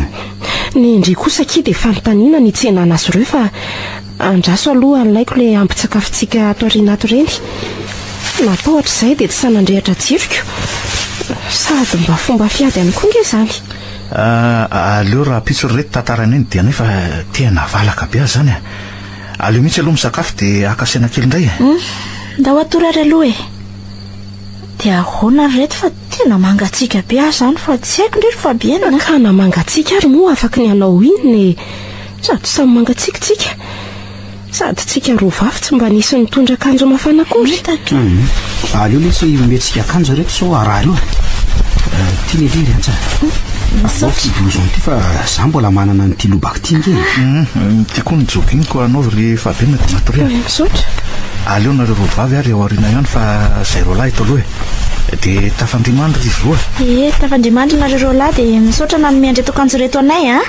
ny indri kosa ki dia fanontaniana ny tsenana azy ireo fa andraso aloha alaiko le ampitsakafotsika ato ariana ato reny natao hatr'izay dia tsy sanandrehatra jiroko sady mba fomba fiady any koa nge zany aleo raha pitso reto tantarana eny dia nefa tena valaka be azy zany aleo mihitsy aloha misakafo dia akasiana kely indray nda ho atorary aloha dia ahoana reto fa tena mangatsika be azy zany fa tsy haiko ndrery fa bienana ka na mangatsika ary moa afaka ny anao inony sady samy mangatsikitsika sady tsika roa vavy tsy mba nisy nitondra akanjo mafana kory aleo lesy metsika akanjo reto so araha aloha tia levery antsy blouson ty fa za mbola manana ny ty lobaka ty nge ty koa ny jogging ko anaovy rehefa be na dia matoria misaotra aleo nareo roa vavy ary ao aoriana ihany fa zay roalahy eto aloha dia tafandrimandry izy roa tafandrimandry nareo roalahy dia misaotra nanomendry eto akanjo reto anay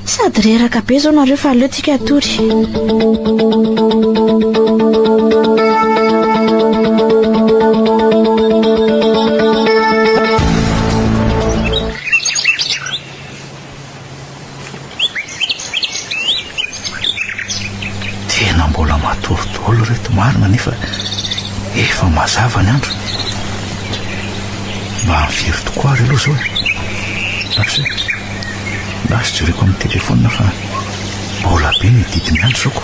sady reraka be zao nareo fa aleo tsika atory tena mbola matorotolo reto marina nefa efa mazava ny andro mba mifiry tokoa ary aloha zao lasy jereko amin'ny telefona fa mbola be ny didiny andro zaoko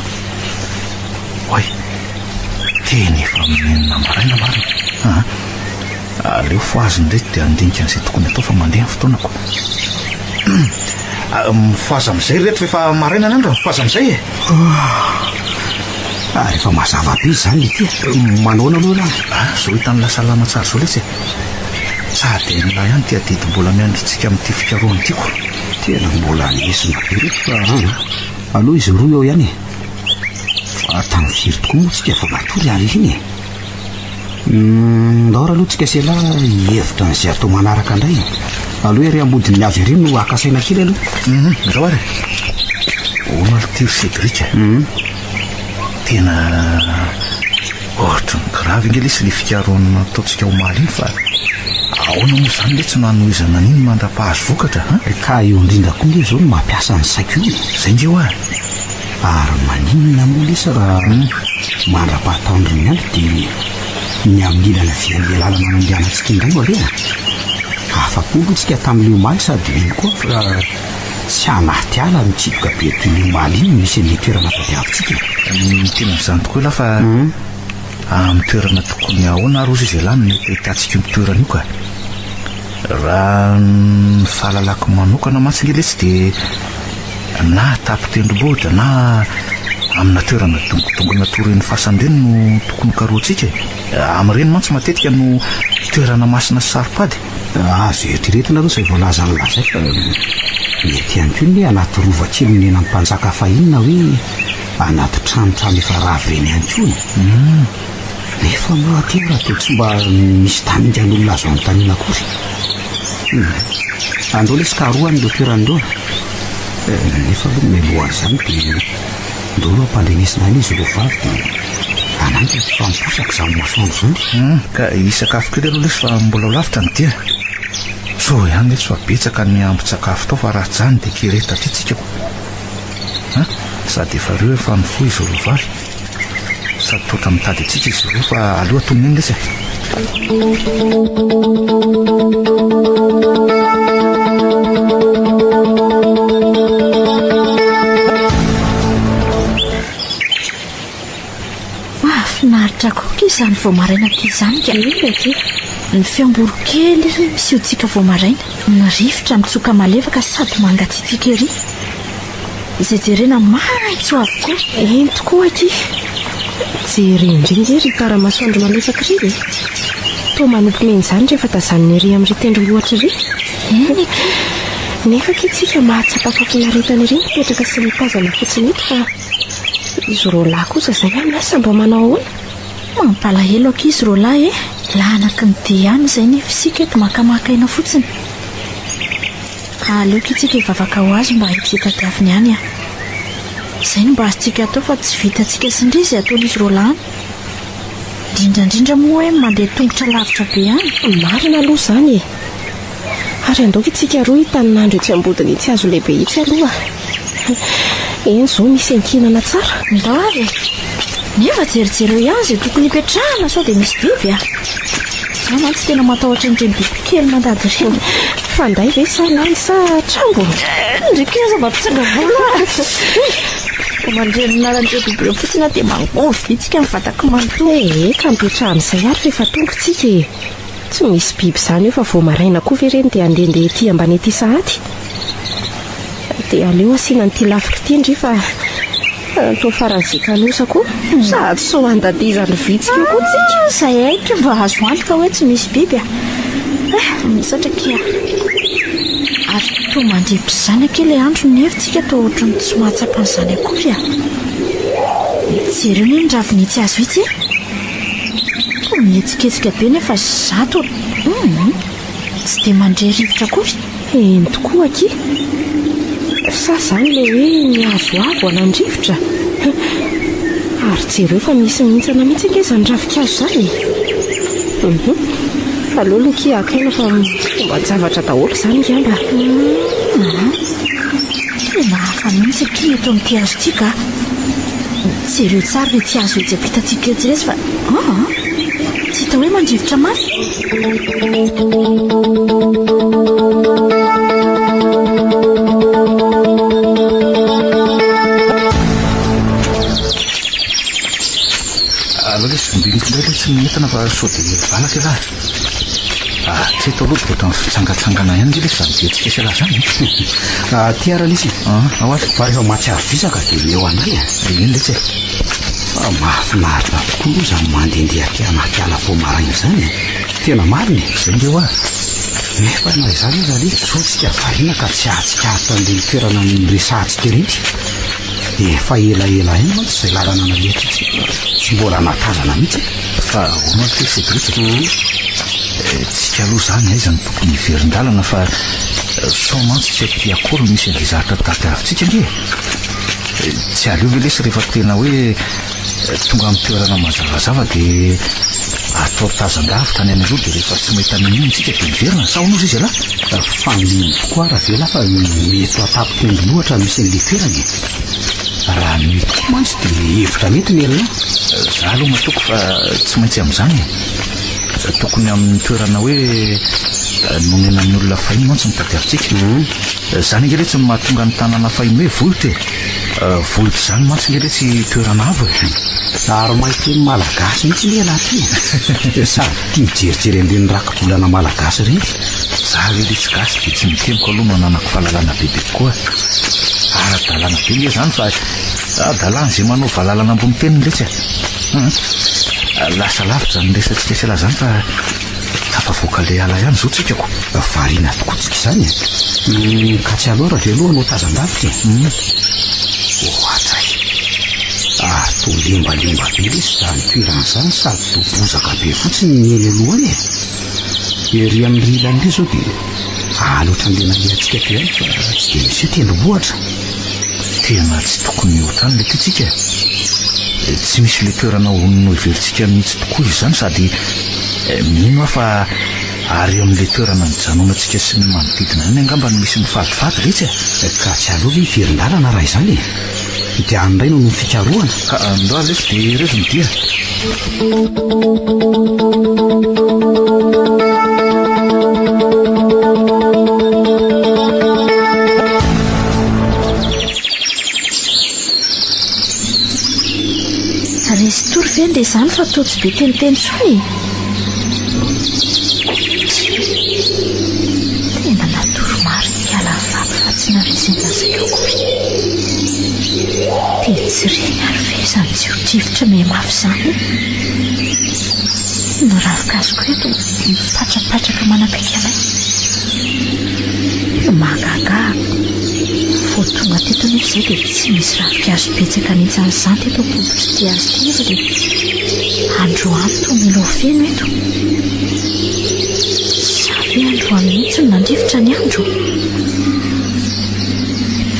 oay teny efa minenina maraina marina aleo fo azy ndraiky dia andinika an'izay tokony atao fa mandeha ny fotoanako mifoazy amin'izay rehetra efa maraina ny andro mifoazy amin'izay rehefa mazava be izy zany le ty manaona aloha zao hitany lasalama tsara zao lesy sady nila ihany ty adidy mbola miandritsika amin'ity fikaroany tiako tena mbola nesina be reto fa aloha izy roa eo ihany fa tamin'ny firy tokoa moa tsika fa matory ary iny ndaora aloha tsika sela hevitra n'izay atao manaraka indray aloha ery ambodin'ny avy ery no akasaina kely aloha zao ary onalitiry Cédric tena ohatra ny gravy nge lesy le fikaroana ataotsika ho maly iny fa ahoana moa zany le tsy nanoizana n'iny mandra-pahazo vokatra ka eo indrindra koa nge zao no mampiasa ny saiko io zay nge ho ary maninona moa lesy raha mandra-pahataondriny andro dia ny amin'ilana vian'le lalana manandianantsika indray ho area afa-polo tsika tamin'leo maly sady iny koa fa tsy anaty ala mitsipoka be toy le maly iny misy amin'ny toerana tadiavintsika tena n'izany tokoa lafa amin'ny toerana tokony ahoana ary ozy izy alany mety hitantsika io toerana io ka raha ny fahalalako manokana mantsy nge lesy dia na tapitendrombohitra na amina toerana dongotongona toren'ny fasanireny no tokony karoantsika amin'ireny mantsy matetika no toerana masina sy saripady azo eritreretina aloha zay voalaza ny lazay fa mety ihany koa ny anaty rovakely nena ny mpanjaka fahinona hoe anaty tranotrano efa ravy reny ihany koa nefa mahateo raha teo tsy mba misy tamingan'olona azo anontaniana akory andreo lesy karoany leo toeran'ireo nefa aloha meloany zany dia ndreo aloha ampandrenesina any izy reo vavy dia ananjy fa miposaka zany masoandro zany ka hisakafo kely aloha lesy fa mbola ho lavitra ny dia so ihany lesy fa betsaka ny ambitsakafo tao fa raha jany dia kereta ty tsikako sady efa reo efa nifo izy reo vavy sady toatra mitady atsika izy reo fa aloha toniny lesy mahafinaritra koa izany vao maraina ty zany ka ty ny fiamborokely misiotsika vao maraina ny rivotra mitsoka malefaka sady mangatsitsika ery izay jerena maitso avokoa. Eny tokoa aky jerendreny ry taramasoandro malefaka ry toa manompo meny izany rehefa tazaniny ery amin'ry tendrombohitra ry. Eny nefa kitsika mahatsapakafinarentana ery mipetraka sy mitazana fotsiny eto fa izy roalahy kosa izay miasa mba manao ahoana? Mampalahelo aky izy roalahy lahanaky ny diany izay ny fisika eto makamakaina fotsiny. Aleoko itsika hivavaka ho azy mba hitsetadiaviny any izay no mba azontsika atao fa tsy vitantsika sindrizy ataon'izy roalahy indrindrandrindra moa hoe mandeha tongotra lavitra be any. Marina aloha izany ary andaoka itsika roa hitanin'andro etsy ambodiny itsy azo lehibe itsy aloha. Eny izao misy ankinana tsara ndao avy nefa jerijereo ihany izay tokony hipetrahana sao dia misy biby za mantsy tena matahotra n'ireny biby kely mandady ireny. Fandray ve salany sa trambo? Ndraiky izy mba pitsanga vola mandrenonarandreo biby reo fotsiny dia mangovy itsika mivataka manontolo. Ka mipetrahan'izay ary rehefa tonga tsika tsy misy biby izany eo fa vao maraina koa ve reny dia andehandeha ety ambany ety sahady dia aleo asiana n'ity lafika ity ndry fa toa faran'izay kanosa koa sady so andadizany vitsika koa tsika. Izay haiko mba azo antoka hoe tsy misy biby misatrakia ary toa mandrivitra izany ake ilay andro nefitsika toa ohatrany tsy mahatsapan'izany akory jereo ny raviny itsy azo itsy toa mihetsiketsika be nefa zato tsy dia mandray rivotra akory. Eny tokoa aky sa izany ilay hoe ny azo avo anandrivotra ary jereo fa misy mihintsana mihitsy ake izany ravikazo izany. Aleo loki akaina fa fomba zavatra daholo izany ngamba. Tena hafa mihitsy aky eto amin'ity azo tika jereo tsara ilay tsy azo etsy ampitantsika etsy rezy fa tsy hita hoe mandrivotra mafy. Mbinindray tsy mientana fa sao dia valaka raha tsy eto aloha dia ohatrany fitsangatsangana ihany ilay izany betsika isalahy izany. Tiarana izy ahoatra fa rehefa mahatsiaro visaka dia eo anay iny letsy fa mahafinaritra tokoa izany mandehandeha aty anaty ala vao maraina izany tena marina izay ndreo nefa na izany izy ale sotsika variana ka tsy ahatsika atan'ireny toerana miresahantsika ireny efa elaela iny mantsy izay lalana naletra tsy mbola natazana mihitsy fa honoaty sedrika tsika aloha izany aizany tokony hiverin-dalana fa sao mantsy tsy aty akory misy an'ilay zaratra tadiavintsika nge tsy aleo ve lesy rehefa tena hoe tonga amin'ny toerana mazavazava dia atao tazan-davitra ny an'aloha dia rehefa tsy mahita min'iny tsika dia miverina sao nozy izy ala fa mino koa raha vela fa mety atapitendry loatra misy an'ilay toerany raha mety koa mantsy dia hevitra mety ny elona za aloha matoko fa tsy maintsy amin'izany tokony amin'ny toerana hoe nonena amin'ny olona fahiny mantsy mitadiavintsika izany nge letsy mahatonga ny tanàna fahiny hoe vohitra vohitra izany mantsy nge letsy toerana avo ary mahity malagasy mihitsy le anaty sady tia mijerijery an'ireny rakabolana malagasy ireny za le letsy gasy dia tsy mitemiko aloha mananako fahalalana bebe koa ara-dalàna be nge izany fa dalàna izay manao vahalalana ambony teniny letsy lasa lavitra zany resantsika sela izany fa tafavoaka le ala ihany zao tsikako variana tokotsika izany ka tsy aloha raha ve aloha anao tazan-davitra ohatsay toa lembalemba be lesy izany toerana izany sady toa bozaka be fotsiny ny eny alohany ery amin'ny rilan'ireo zao dia aloatra n'le nandehantsika teo ihany fa tsy dia misy tendrombohitra tena tsy tokony ohatrany le tetsika tsy misy le toerana honino iverintsika mihitsy tokoa izy izany sady mino aho fa ary amin'le toerana nijanonantsika sy ny manodidina any angamba ny misy mifadifady retsy ka tsy aloha hoe hiverin-dalana raha izany dia anyray no ny fikarohana ka andoa lesy dia rezo midia resy tory ve nde izany fa toa tsy be teniteny tsony tsy reny ary ve izany tsy hodrivotra me mafy izany no ravokazoko eto mipatrapatraka manapika anay mahagaga vo tonga teto nefa izay dia tsy misy ravikazo betsaka nitsan'izany teto bobotra ty azy ty dia androany to milo feno eto savy androany mihitsy no nandrivotra ny andro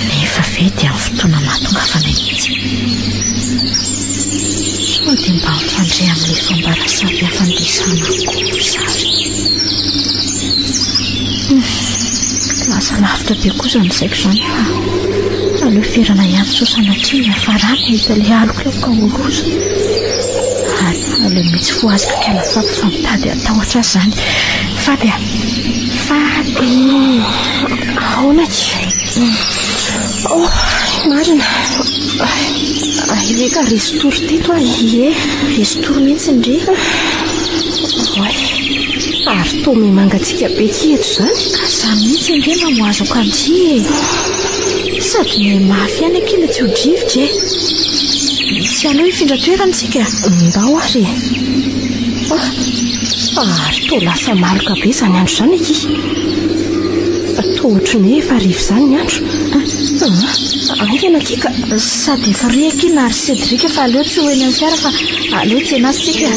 nefa ve dia amin'ny fotoana mahatongavanay mihitsy sao dia mba mifandray amin'ilay fambarasavy hafandisana kory lasa lavitra be kosa nysaiko izany fa aleo ferana iantso sanatria afarany hita ilay aloko laoka oloza ary aleo mihitsy foazika kalafaby fa mitady atahotra azy izany Faby ahoana ty marina ileka restory teto ie restory mihitsy ndre ary tomy mangatsika be ty eto izany ka izany mihitsy ndre mamoazoko anty sady ny mafy ihany akila tsy hodrivotra tsy aleo hifindra toerantsika ndao ary ary to lasa maloka be izany andro izany aky to ohatrany hoe efa rivo izany ny andro angena kika sady efa ry akina ary Cédric fa aleo tsy hoeny amin'ny fiara fa aleo tsy enasytsika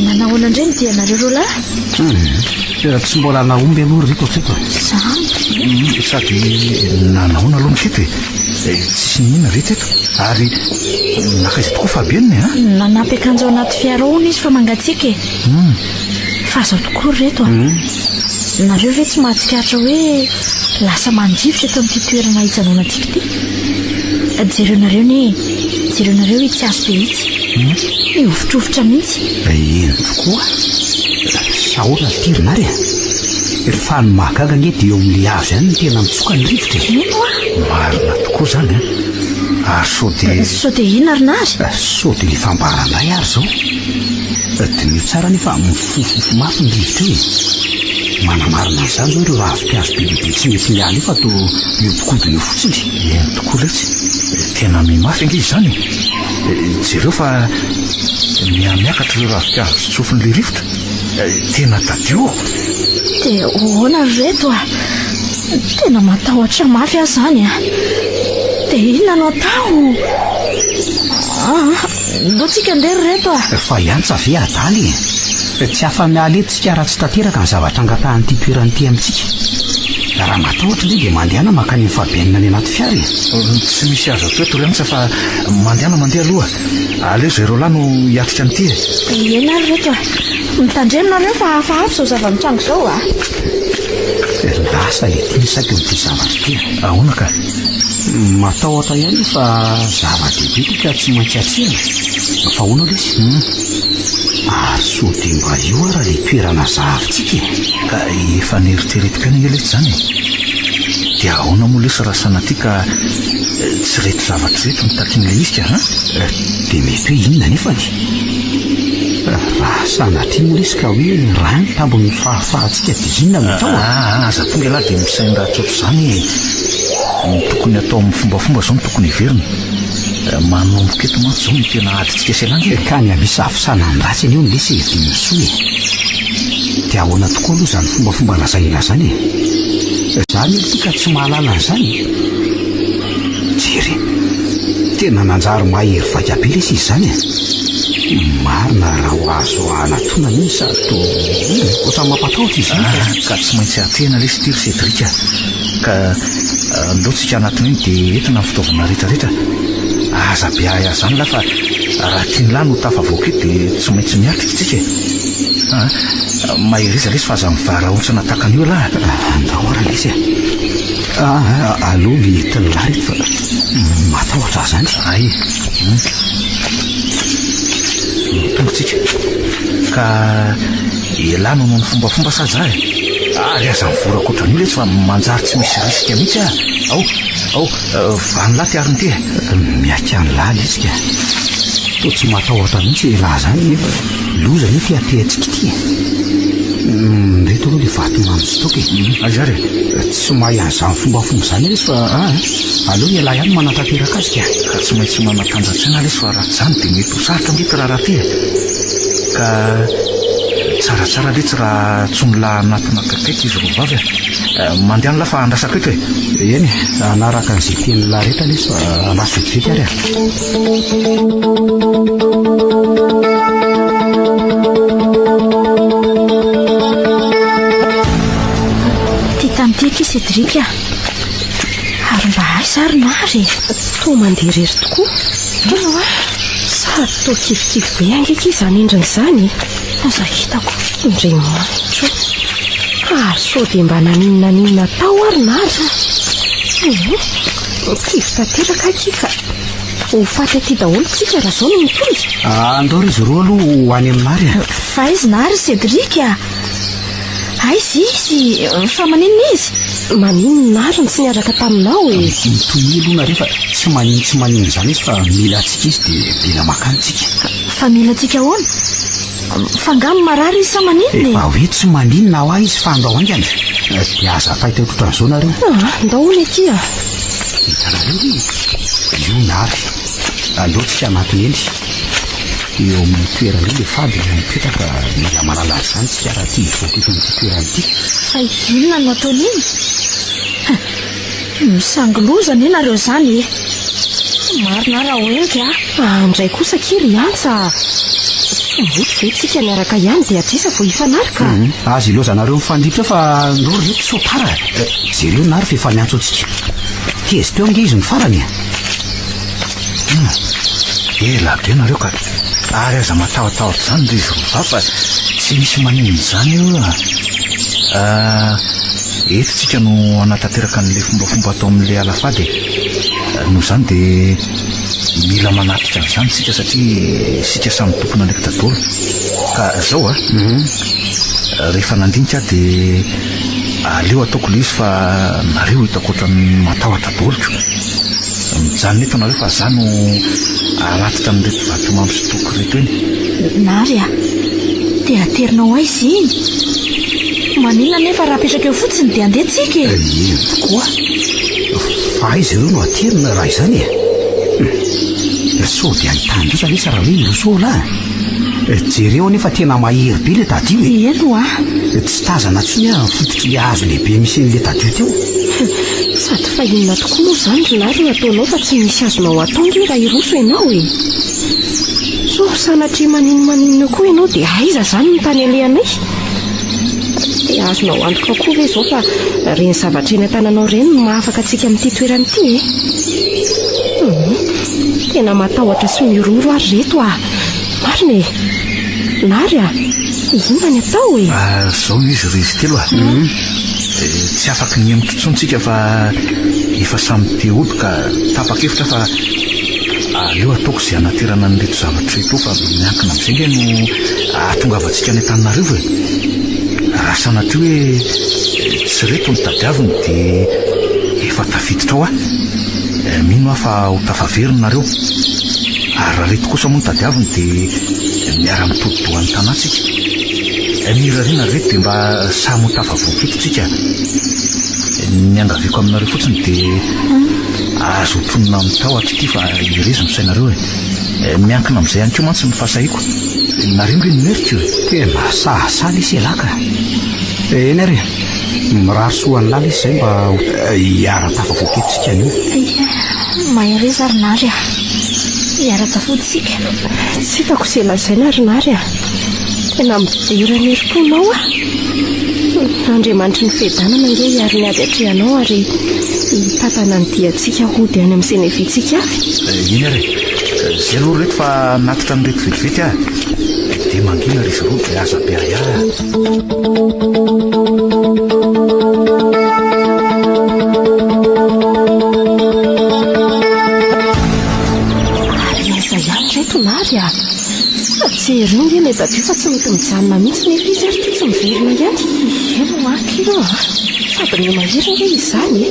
nanahoana indreny dia nareo roalahy tsy mbola naomby aloha riko tsiko sady nanahoana aloha miteto tsy nina ve teto ary nakaizy tokoa fabieniny nanampy akanjo ao anaty fiara ona izy fa mangatsika fa azo tokoa reto nareo ve tsy mahatsikaritra hoe lasa mandrivotra eto amin'ity toerana hijanona antsika ty jerenareo tsy azo be itsy mihovitrovotra mihitsy eny tokoa saola tirina ary fa ny mahagaga nge dia eo amin'le azo ihany ny tena mitsoka ny rivotra marina tokoa izany ary sao dia ina rina azy sao dia fambaranay ary zao dia mio tsara nefa mifofofo mafy ny rivotra io manamarina n'izany zao ireo ravikazo be lehibe tsy mety miala io fa to miobokodina io fotsiny eny tokoa letsy tena mimafy ange izany jereo fa miakatra ireo ravikazo sy tsofin'le rivotra tena tadio dia hoana reto tena matahotra mafy azy izany dia inona no atao mbotsika ndery reto fa iantsa ve adaly tsy afa-miala etontsika raha tsy tanteraka ny zavatra angatahanyity toeran'ity amintsika raha matahotra indray dia mandehana makany mifabianina any anaty fiara tsy misy azo atoeto rianitsa fa mandehana mandeha aloha aleo zay reo lahy no hiatrika an'ity ena ary reto mitandreminareo fa hafahafa zao zava-mitrango izao lasa etinysaky n'ity zavatra ty ahoana ka matahotra ihany fa zava-dehibe ty ka tsy maintsy atsena fa hoana lesy ary so dia mba io raha le toerana zahavitsika ka efa neritreretika ny lesy izany dia ahoana moa lesy raha sanaty ka tsy reto zavatra reto mitakin'ilay izy ka dia mety hoe inona nefany raha sanatria moa lesy ka hoe raha ny tambon'ny fahafahantsika dia inona mitao aza tonga lahy dia misainy raha tsotra izany ny tokony atao amin'ny fombafomba zao ny tokony iverina manomboka eto mantsy zao ny tena aditsika selangy ka ny amisafisana ny ratsy any eo ny lesy dimisoe dia ahoana tokoa aloha izany fombafomba lazaina zany zany eo tika tsy mahalala n'izany jery tena nanjary mahery vakabe lesy izy zany marina raha ho azo anatona mihitsy sady to ohatrany mampatahotra izy ka tsy maintsy atena lesy tiry Cédric ka loatsika anatiny iny dia entina ny fitaovana rehetrarehetra aza be ahy azy zany lahy fa raha tiany lahy no tafavoaka eto dia tsy maintsy miatrika tsika maheriza lesy fa aza mivaraontsana takan'io lahy andahoara lesy aloha mietiny lahy reto fa matahotra zany ay tongotsika ka elahy no ny fombafomba sa za ary aza mivorakoatra an'io lesy fa manjary tsy misy risika mihitsy ao vany lahy tiariny ty miaka ny lahy lesika to tsy matahotra mihitsy lahy zany nefa loza ny tiateatsika ity reto aloha le vato mamstoky azary tsy mahay an'izany fombafomba zany izy fa aloha ialahy ihany manatanteraka azy ka tsy maintsy manatanjatsaina ala izy fa raha zany dia mety ho sarotra mety raha ty ka tsaratsara letsy raha tsy milahy anatina kaikaiky izy ro vavy mandeha nyla fa andrasaka eto eny anaraka n'izay teny lahy rehetra le izy fa andraso vetivety ary Tiky Cédric ary mba hay sarynary to mandeha rery tokoa sary to kivikivy be angeka izany endriny izany aza hitako indray matso ary so dia mba naninona tao ary nary kivy tanteraka akika ho faty aty daholo tsika raha zao no mitozy andao ry izy roa aloha ho any aminary fa izy nary Cédric aizy izy fa maninona izy maninona ary ny sy niaraka taminao mitoyloana rehefa tsy maninona izany izy fa mila atsika izy dia mila makantsika fa mila atsika ahoana fa ngamy marary izy sa maninona efa hoe tsy maninona ao ahy izy fa andao angana dia aza fahita otrotran'izao nareo ndaholy aty hitanareo io nary aleotsika anatiny ely eo amin'ny toerana le fady mipetraka mila malalazy zany tsika raha ty voakifanyty toerana ity fa inona no ataon'iny misangilozana enareo zany marina raha oenky andray kosa kiry antsa tsomboty ve tsika niaraka ihany dia atrisa vo hifanarika azy ilozanareo mifandritra fa ndao reto sotara jereo nary fa efa niantso atsika tezy teo ange izy ny farany elabe nareo ka ary aza matahotahotra zany ry izy rova fa tsy misy maninona izany io eto tsika no anatanteraka n'le fombafomba atao amin'le alafady noho izany dia mila manatrika an'izany tsika satria sika samy tompona ndraiky dadolo ka zao rehefa nandinika dia aleo ataoko le izy fa nareo hitako ohatrany matahotra daholoko mijanona eto nareo fa za no aratitra amin'reto vato mampisotoky reto eny nary dia aterinao aizy iny maninona nefa raha apetraka eo fotsiny dia andeha tsika ino tokoa fa izy ireo no aterina raha izany so dia ahitandreo zany isa raha hoe ilosola jereo nefa tena mahery be le tadio eno tsy tazana tsony fototry le hazo lehibe misy n'le tadio teo sady fa inona tokoa moa zany ry nary no ataonao fa tsy misy azonao atao nge raha iroso ianao so sanatria maninona koa ianao dia aiza zany ny tany alehanay dia azonao antoka koa ve zao fa reny zavatra eny an-tananao reny no mahafaka atsika amin'ity toerana ity tena matahotra sy miroro ary reto marina nary inona ny atao zao izy ry izy telo tsy afaka ny amitontsontsika fa efa samy te ody ka tapa-kevitra fa aleo ataoko izay anaterana n'reto zavatra reto fa miankina amin'izay nge no ahatongavantsika any an-taninareo raha sanatria hoe tsy reto ny tadiaviny dia efa tafiditra ao mino aho fa ho tafaveriny nareo ary raha reto kosa moa ny tadiaviny dia miara-mitodidohan'ny tanatsika mirarena reto dia mba samy ho tafavoaketotsika ny angaviako aminareo fotsiny dia azo otonona mitahotra ity fa irezo misainareo miankina amin'izay ihany keo mantsy ny fahasahiako nareo nge nomerika tena sahasala isy elaka eny ary mirary soany lala izy zay mba hiara-tafavoaketotsika anio mahireza ary nary hiara-tafotsika tsy hitako se lazaina ary nary tena midirany eri-ponao andriamanitry ny fedanana nge hiary ny ady atrehanao ary hitatana ny diantsika hody any amin'ny senevitsika iny ary zay aloha reto fa natitra ny reto vetivety dia mangina ry izy roa dia aza be aya ary aza ihany reto nary jereo nge le dadio fa tsy mety mijanona mihitsy nefa izy ary ty tsy miverina ihany eno akio sady ny mahira nge izy zany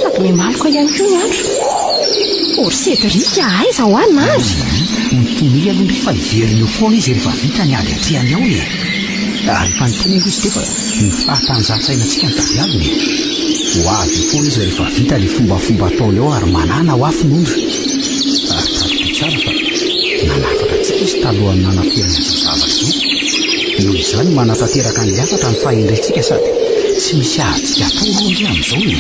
sady mimalika ihany keo ny andro ory Cédric aiza ho any nary mitony aloha rehefa iveriny foana izy rehefa vita ny ady atriany ao e. Ary fa nyteny izy dia fa ny fahatanjahantsainantsika ny tadiaviny. Ho avy foana izy rehefa vita le fombafomba ataony ao ary manana ho afin'ondry. Ary tadiko tsara fa nanafaka tsika izy talohan'ny nanampiana izao zavatra izao. Noho izany manatanteraka ny hafatra ny fahendrentsika sady tsy misy azontsika atao roa ndre amin'izao e.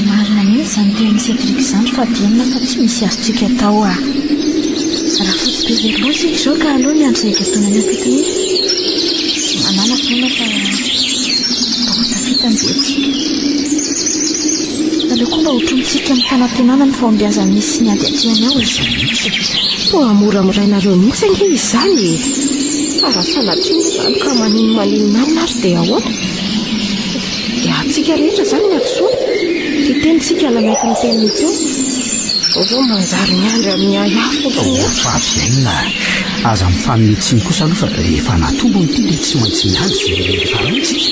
Marina mihitsy izany teny Cédric izany fa dienina fa tsy misy azontsika atao a. Raha fotsy be veloa isika izao ka aloha ny andro izay gatonany apita iny. Manana foana fa tafita ny betsika. Aleo koa mba hotromintsika amin'ny fanantenana ny fombiazany misy ny ady atriany ao izy. Toa moramorainareo mihitsy ange izany e. Raha sanatria izany ka maninona amina ary dia ahoana. Dia atsika rehetra izany ny atsoa. Dia tenitsika lamaiky ny teniny teo. Vao manjary miandry amin'ny ahafo fotsiny. Fahaviaina aza mifaminetsiny kosa aloha fa efa natombony ity dia tsy maintsy miandry izay rehefa rantsika.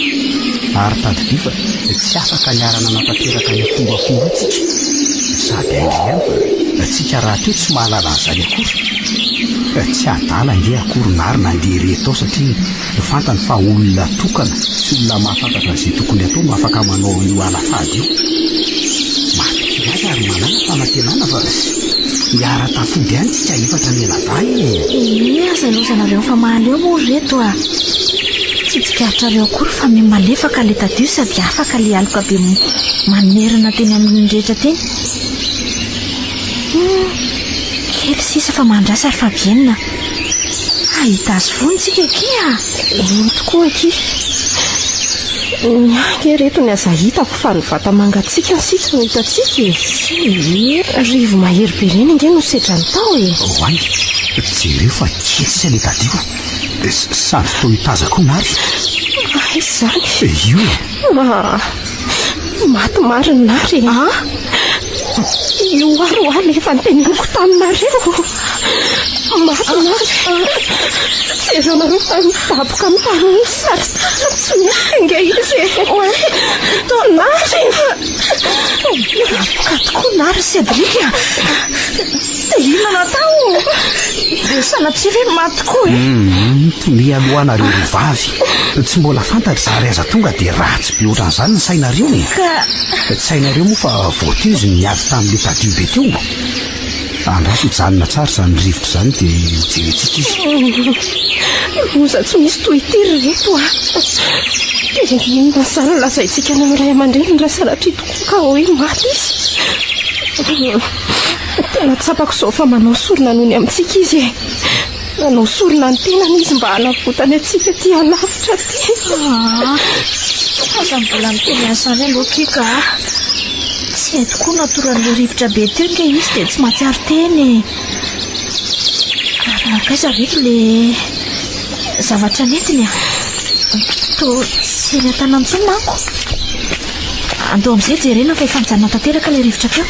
Ary tadidia fa tsy afaka niarana natanteraka ny fombafomba itsika. Sady aingry ihany fa tsika raha teo tsy mahalala an'izany akory. Tsy adala nge akoronary nandeha reto ao satria fantany fa olona tokana sy olona mahafantatra izay tokony atao no afaka manao an'io alafady io. Maty azy ary manana fanantenana fa hiara-tafody ihany tsika efatra menavay e. Aza lozanareo fa mahaly eo moa reto a. Tsy tsikaritra akory fa malefaka le tadio sady afaka le aloka be manerana teny amin'ny rehetra teny. Kely sisa fa mandrasa ary fa vienina. Ahita azy vonitsika ky a. Tokoa aky. Ke reto ny aza hitako fa ny vata mangatsika ny sisa no hitatsika e. Rivo mahery be reny nge no sedra ny tao e. Hoany, jereo fa kely sisa le tadio. Sady toa hitazako nary. Izany. Io e. Maty mariny nary e. Io aroany efa nyteneniko taminareo. Maty nary. Jereo nareo fa midaboka amin'ny tany sady tsy nge izy e. Nary. Daboka tokoa nary Cédric a. Dia ino natao? Dia sanatria ve maty koa e. Tony alohanareo rovavy. Tsy mbola fantatra zary aza tonga dia ratsy be ohatran'izany ny sainareo e. Tsy sainareo moa fa voateo izy niady tamin'le tadio be teo. Andraso hijanona tsara izany rivotra izany dia jeretsika izy. Loza tsy misy toy ity reto a. Dia inona izany lazaintsika ny ray aman-dreny raha sanatria tokoa ka hoe maty izy. Tena tsapako izao fa manao sorona noho ny amintsika izy e. Nanao sorona ny tenany izy mba hanavotany atsika ty alavitra ty. Aza mbola miteny asany aloha kika. Tsy hay tokoa natoran'le rivotra be teo nge izy dia tsy mahatsiaro teny. Arakaiza reto le zavatra nentiny a. Toa tsy eny an-tanantsony manko. Andao amin'izay jerena fa efa mijanona tanteraka le rivotra teo.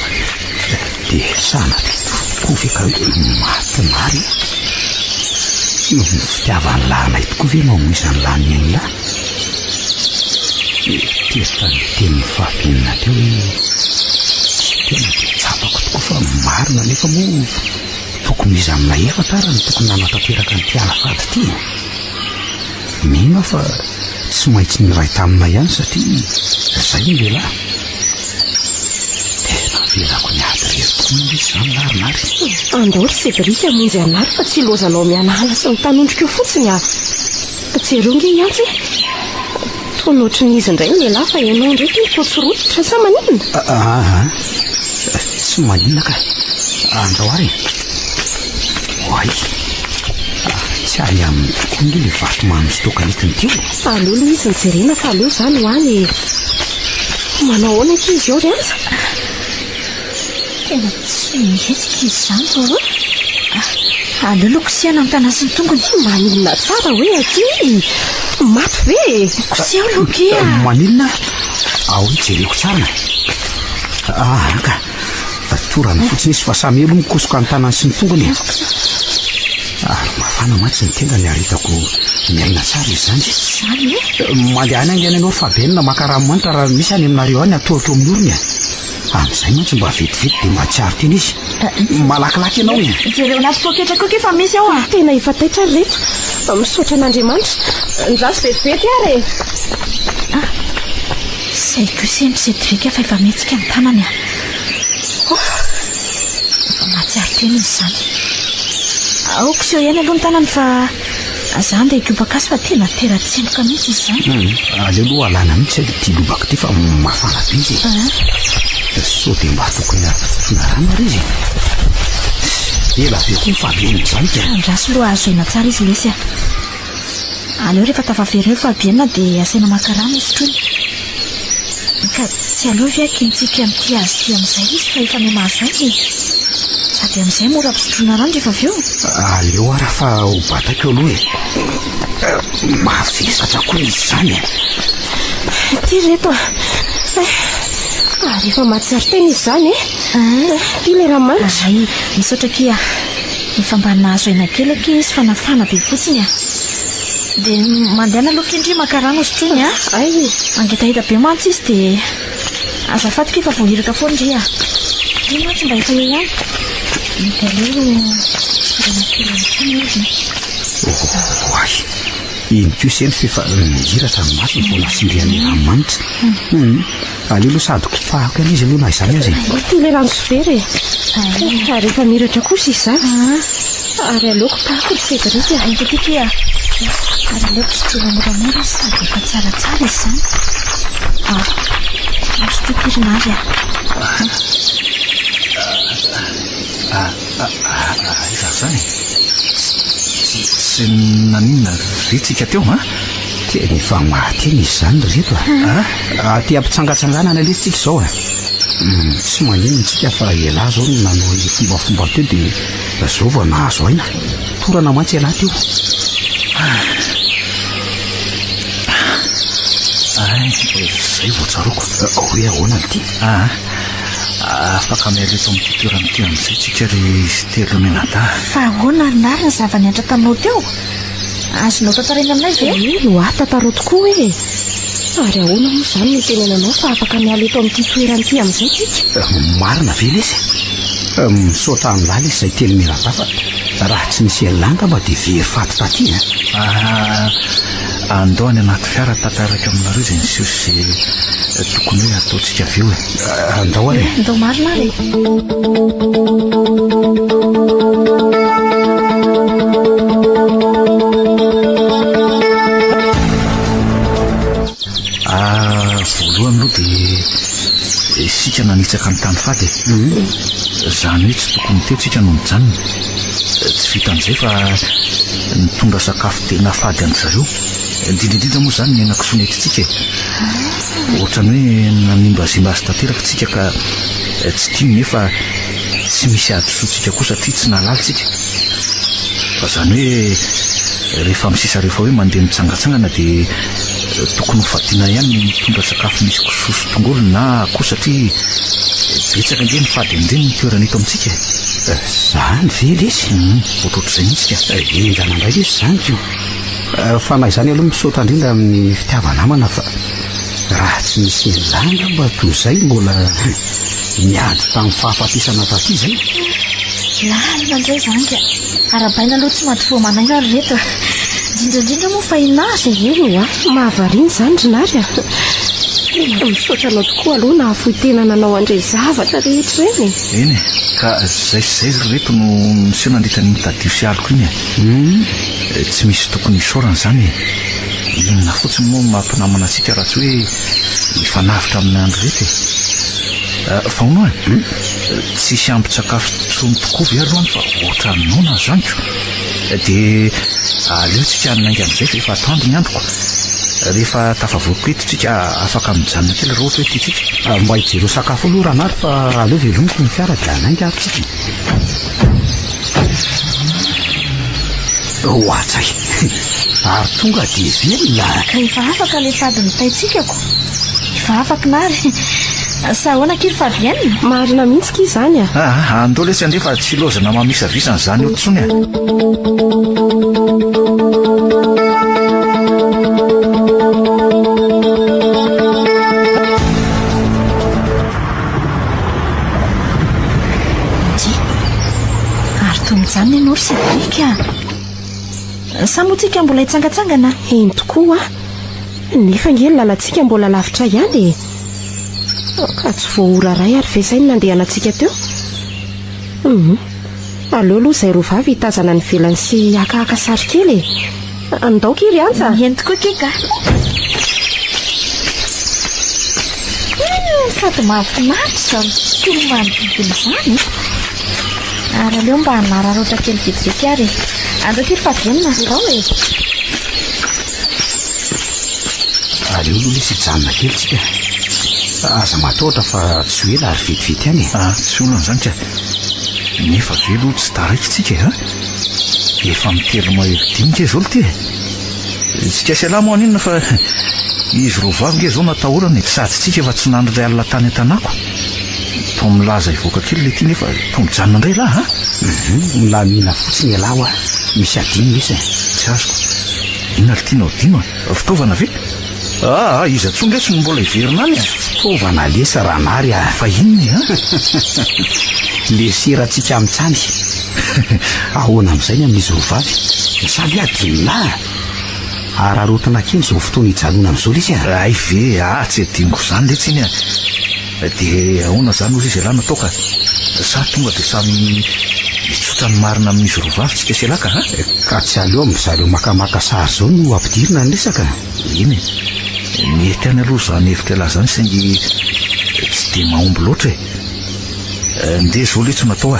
Dia sanatry tokoa ve ka maty nary. Fitiavany lahinay tokoa ve mamoizany lahiny any lahy. Teritra ny teny fahabenina teo tena dia tsapako tokoa fa marina nefa moa tokony izy amina efatra ary ny tokony nanatanteraka ny alafady ity. Mino fa tsy maintsy ny ray tamina ihany satria izay ny lehilahy. Tena velako ny ady rery tokoa moa izy izany larinary. Andao ry Cédric amonjy anary fa tsy lozanao mianala sy ny tanondrika eo fotsiny a. Jereo nge iantsy. Toa nohatra n'izy indray ny lehilahy fa ianao ndraiky mitotsorototra sa maninona. Tsy maninona ka. Andao ary. Oay. Tsy ary amin'ny tokoa nge le vatomamy sy tokanetiny teo. Aleo lo izy nijerena fa aleo izany ho any. Manao ahoana ky izy eo rehetra. Tena tsy mihetsika izy izany fa aleo lokosiana amin'ny tanà sy ny tongony. Maninona tsara hoe aty. Maty ve? Koseo lokia. Maninona? Ao jereko tsara. Ka torana fotsiny izy fa samy elo mikosoka ny tanany sy ny tongony. Ary mafana matsy ny tenda ny aritako miaina tsara izy zany. Izany e? Mandeha any angenanao fabenina makaranomanitra raha misy any aminareo any atorotra amin'ny orony a. amin'izay mantsy mba vetivety dia mba tsiaro teny izy malakilaky ianao e jereo anaty poketra koa efa misy ao a tena ifataitra reto misaotra an'andriamanitra ndraso vetivety ary zay ko se misetivika fa efa mihetsika ny tanany a efa mahatsiaro teny izy zany aoko seo ihany aloha ny tanany fa zany dia ikobakasy fa tena teratsemboka mihitsy izy zany aleo aloha alana mihitsy ty lobaka ty fa mafana be izy so dia mba tokony afotoana rano ary izy ela be koa fahabenina zany ka rasy loha azoina tsara izy lesy a aleo rehefa tafavereo fahabenina dia asaina makarano isotrony ka tsy aloha akintsika amin'ity azo ty amin'izay izy fa efa ny mahazo azy sady amin'izay mora ampisotrona rano rehefa avy eo aleo ara fa ho bataka eo aloha e mavesatra koa izy zany ty reto rehefa mahatsiaro tena izy zany ty le rahamanitra ay misaotra kia efa mba nahazo aina kely ake izy fa nafana be fotsiny a dia mandehana aloha kendry makarano osotrony ay angetahita be mantsy izy dia azafatika efa voahiraka foandry a dy mantsy mba efa eo ihany daleo kely izy ay iny ko seny fefa miratra ny masony vao nasindrian'ny ranomanitra aleo aloha sady kofahako iany izy aloha na izany azy ty le rano sovery ary efa miratra kosa izy zany ary aleoko tahako federika angetiki a ary aleoko sotrona moramora izy sady efa tsaratsara izy zany mosotokirina azy iza zany sy naninona retsika teo teny efa mahateny izy zany reto ty ampitsangatsanganana lesitsika izao tsy maninontsika fa ela zao no nanao fombafomba teo dia zao vao nahazo aina torana mantsy ela teo zay vao tsaroko hoe ahoana ty afaka mialeto amin'ty toerana ty amin'izay tsika ry stelo menada fa ahoana nary ny zava-niantra taminao teo azonao tantaraina aminay ve no atataro tokoa hoe ary ahoana moa zany notenenanao fa afaka mialeto amin'ty toerana ty amin'izay tsika marina ve lesy misaotra amin'lala izy izay telo menada fa raha tsy misy elanga mba dia very faty taty andao any anaty fiara tantaraka aminareo zay nisio sy tokony hoe ataontsika avy eo andao ary andao marina ary voalohany aloha dia sika nanitsaka ny tany fady zany hoe tsy tokony teo tsika no mijanona tsy vitan'izay fa nitondra sakafo tena fady an'zareo indrindrindrindra moa zany miainakisonetytsika ohatrany hoe nanimbaazimba azy tanteraka tsika ka tsy tiany nefa tsy misy adysotsika koa satria tsy nalalitsika fa zany hoe rehefa misisa rehefa hoe mandeha mitsangatsangana dia tokony hofatiana ihany mitondra sakafo misy kososo tongolo na koa satria betsaka nge nifady amindreny ny toerana eto amintsika zany ve lesy ohatroatr'izay mihitsika endana indray lesy zany ko fa na izany aloha misaotra indrindra amin'ny fitiavanamana fa raha tsy misy elanga mba toy izay mbola miady tamin'ny fahafatisana taty izay lalina indray zany ka arabaina aloha tsy mady foamanaina ry reto indrindrindrindra moa fa inazy eno mahavariany zany rinary misaotra anao tokoa aloha na hafoy tena nanao andray zavatra rehetra reny eny ka zay reto no miseho nandritra ny mitadio sy aliko iny tsy misy tokony isaorana zany inona fotsiny moa mampinamana antsika raha tsy hoe mifanavitra amin'ny andro rety fa hono tsy isy ampy-tsakafo tsony tokoa ve aroany fa ohatra nona zanyko dia aleo tsika nainga amin'izay fa efa atoandro ny androko rehefa tafavoako eto tsika afaka mijanona kely raha ohatra hoe titsika mba hijereo sakafo aloha raha nary fa aleo velomiko ny fiara dia anainga arytsika hoatsay ary tonga dia velona ka efa afaka le fady nitaitsikako efa afaka nary sa ahoana kiry favianina marina mihitsy ki zany andao lesy andefa tsy lozana mamisavisana zany eo tsony ka samotsika mbola hitsangatsangana eny tokoa nefa ngely lalantsika mbola lavitra ihany ka tsy voaora ray ary vesainy nandehanantsika teo aleo aloha izay roa vavy hitazana ny velany sy akahaka sary kely andaoka iry antsa eny tokoa keka sady mahafinaritra zany tolo manodidina izany ary aleo mba hanararoatra kely vetivety ary andro kely favenina rao e aleo aloha lesy hijanona kely tsika aza mataotra fa tsy hoela ary vetivety any tsy olana izany ka nefa velo tsy taraikitsika efa mitelo maheridinika zao ty tsika sy alamo aninona fa izy roa vavy nge zao natahorany sady tsika efa tsy nandro ray alina tany an-tanako to milaza ivoaka kely le ty nefa to mijanona indray lahy milamina fotsiny alao misy adino misy tsy azoko inona le tiana adino fitaovana ve izy atsonga tsy no mbola hiverina any fitaovana lesa raha nary fa inony le serantsika amintsany ahoana amin'izay ny amin'izy roa vavy sady adinona ararotina kely zao fotoana hijanona amin'izao lesy ay ve tsy adinoko izany le tsiny dia ahoana zany ozy izy alay nataoka sa tonga dia samy mitsotra ny marina amin'izy roa vavy tsika sy alaka ka tsy aleo amin'izareo makamaka sary zao no ampidirina ny resaka iny mety any aloha zany hevitra lahy zany saingy tsy dia mahomby loatra ndeha zao le tsy natao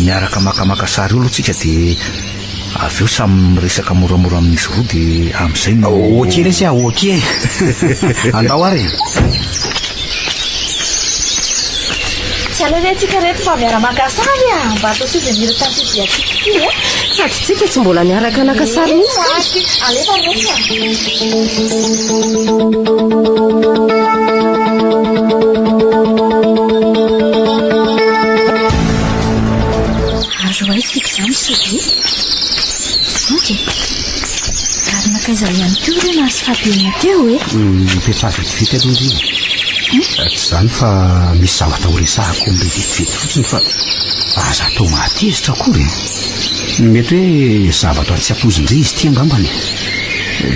miaraka makamaka sary io aloha tsika dia avy eo samy miresaka moramora amin'izy roa dia amin'izay oke resy oke andao ary tsy aleorentsika reto mba miara-maka sary mba atao souvenir tamin'ity dia sady tsika tsy mbola miaraka naka sary mihitsy alefa reto azo aisika izany sady oke ary nakaizao ihany keo re na sy fahabenina teo mipetra vetivety aloha izy tsy zany fa misy zavatra horesahako am'le vetivety fotsiny fa aza atao mahatezitra akory mety hoe zavatra tsy ampozindray izy ty angambany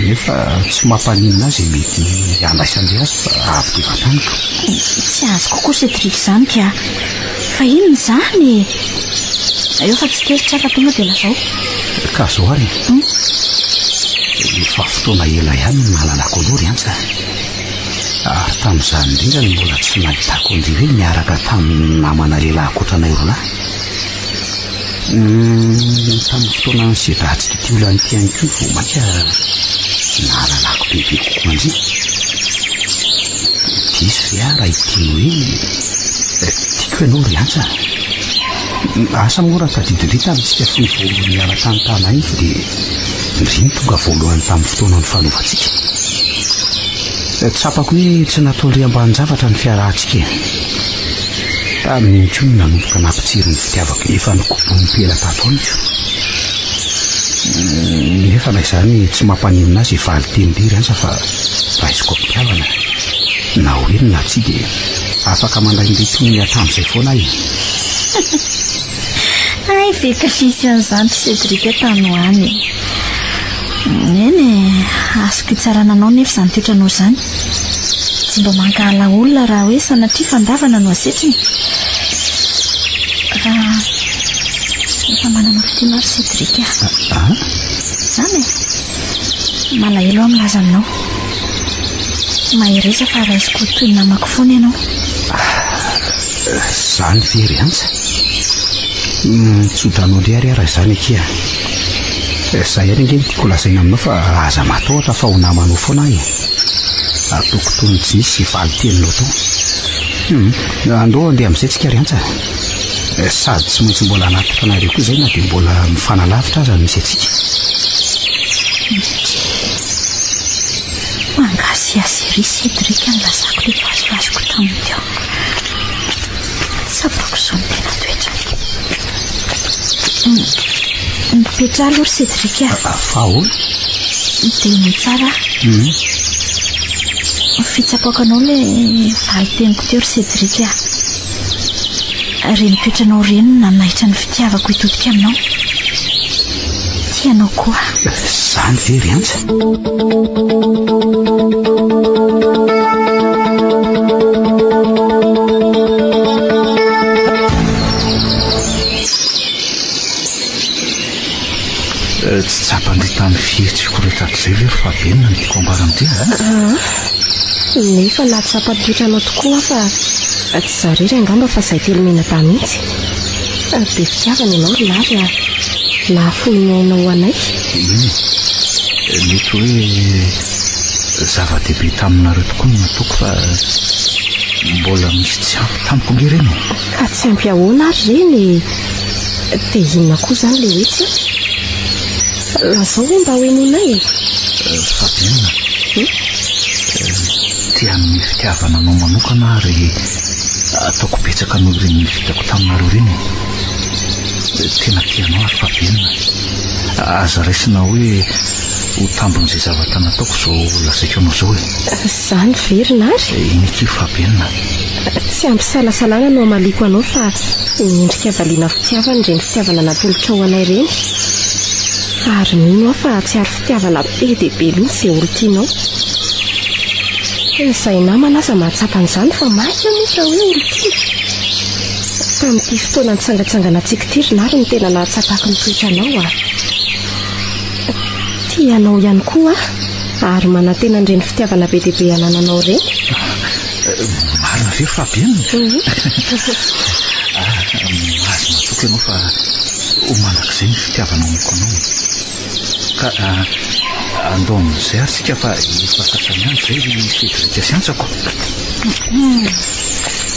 nefa tsy mampaninina azy mety andraisan'le azy fa avy dia vataniko tsy azo kokoa Cédric izany ka fa inona izany eo fa tsy tezitra fa tonga dia lazao ka zao ary efa fotoana ela ihany ny mahalalako alory antsa ary tamin'izany indrindra ny mbola tsy nahitako an'izay hoe miaraka tamin'ny namana lehilahy akoatranay roalahy tamin'ny fotoana izay ratsika ty olany ty ihany koa vao mainka nahalalako bebe kokoa an'izay diso ve raha itiano hoe tiako ianao ry antsa asa mora tadidindray tamintsika fony voalohany miara-tanytana iny fa dia riny tonga voalohany tamin'ny fotoana ny fanaovantsika tsapako hoe tsy natao ry ambany-javatra ny fiarahantsika tamin'iny koa no nanomboka nampitsiry ny fitiavako efa nykobony mpela tatoniko nefa na izany tsy mampaninina azy evaly teniliry ansa fa raiziko ampitiavana na hoeny na tsy dia afaka mandain'letoy hatramin'izay foana ay ve kasisy an'izany Cédric tanoany eny azoko hitsarana nefa izany toetranao izany tsy mba mankahala olona raha hoe sanatria fandavana no asetriny efa manana fitinaro Cédric zany malahelo amin'laza aminao mahiresa fa raiziko toy namako foana ianao zany very antsa mitsodranao ndray ary raha izany akia zay ary nge tiako lazaina aminao fa aza matahotra fa ho namanao foana atoko tony jinisy valy teninao tao andao andeha amin'izay tsika ry antsa sady tsy maintsy mbola anatika anareo koa izay na dia mbola mifanalavitra aza misy atsika mangasiasery Cédric nylazako le vazovazoko taminy teo sabako izao ny tena toetra mipetra alory Cédric fa hoy dia ny tsara fitsapoakanao le valy teniko teo ry Cédric reny toetranao reny nanahitra ny fitiavako hitodika aminao tianao koa. Zany very antsa. Tsy tsapandritany fihetsiko rehetatrazay ve fa benina ny tiako ambarany ty nefa na tsapadritranao tokoa fa tsy zarery angamba fa izay telo menata mihitsy be fitiavana ianao ry lary nahafoinainao anay. Iny mety hoe zava-dehibe taminareo tokoa no nataoko fa mbola misy tsy ampy tamiko nge reny. Ka tsy ampy ahoana ary reny dia inona koa izany le hetsy lazao hoe mba hoenonay fa benina tia amin'ny fitiavana anao manokana ary ataoko betsaka noho ireny vitako taminareo reny. Tena tianao ary fa benina aza raisina hoe ho tambon'izay zavatra nataoko izao lazaiko anao izao izany verina ary iny kio fa benina. Tsy ampy salasalana no amaliko anao fa nyendrika avaliana fitiavana ireny fitiavana natolotra ao anay reny ary mino aho fa tsy ary fitiavana be dia be mihitsy izay olo tianao. Izay namana aza mahatsapan'izany fa maika moa fa hoe olo tia. Tamin'ity fotoana nitsangatsanganantsika ity ry nary ny tena nahatsapako ny toetranao tianao ihany koa ary manantena an'ireny fitiavana be dia be anananao ireny. Marina very fa benina. Azo matoka ianao fa ho manak'izay ny fitiavana amiko anao ka andao amin'izay ary sika fa efa kasany any izay fedrika sy antsako.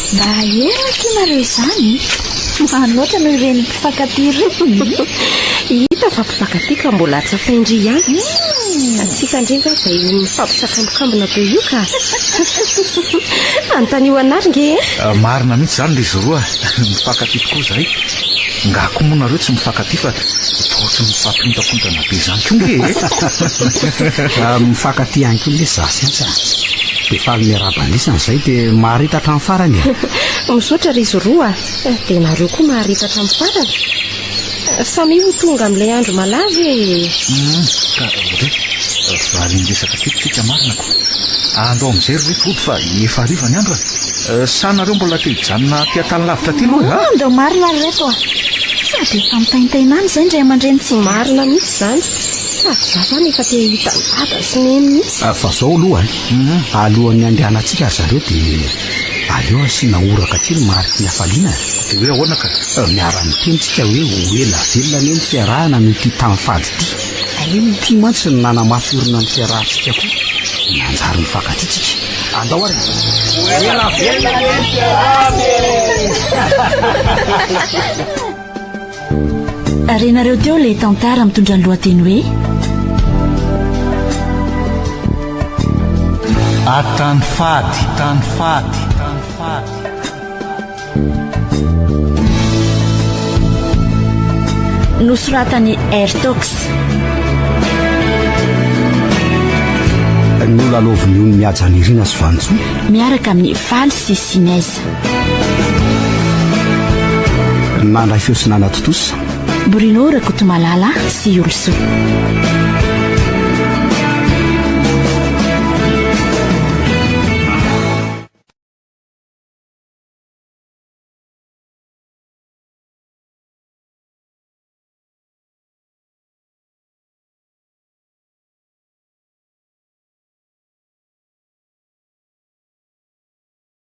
Mba eraka nareo izany manoatra no ireny mpifankatia ireny. Hita fa mpifankatia ka mbola tsafaindry ihany. Atsika indrindra izay mifampisakambokambona be io ka antanio anary nge. Marina mihitsy izany le izy roa mifankatia tokoa zahay. Ngako moa nareo tsy mifankatia fa tohatry mifampiondakondana be izany koa nge. Mifankatia ihany koa le zasy antsa dia fa miarabanisana izay dia maharitatra amin'ny farany. Misaotra ry izy roa dia nareo koa maharitatra amin'ny farany. Samy ho tonga amin'ilay andro malaza ka valinresaka tetika marinako andao amin'izay ry fody fa efa hariva ny andro sa nareo mbola te hijanona tiatany lavitra ty aloha andao marina ry reto sady efa mitaintainany izay ndray aman-dreny tsy marina mihitsy izany sady za zany efa te hita mivada sy neny mihitsy fa zao aloha alohan'ny andehanantsika zareo dia aleo asiana oraka kely mariky ny hafaliana dia hoe ahoana ka miara-mitentsika hoe ela velona ny ny fiarahana no ity tamin'ny fady ity ity mantsy ny nanamafyorina ny fiarahantsika koa nanjary mifankatitsika andao ary ela velona ny fiarahana. Renareo teo ilay tantara mitondra ny lohateny hoe atany fady tany fady. nosoratany Airtox. Ny olaloviny io ny mihaja ny irina sy vanjo miaraka amin'ny faly sy sinaiza nandray feo sy nanatotosa Bruno Rakotomalala sy Olso.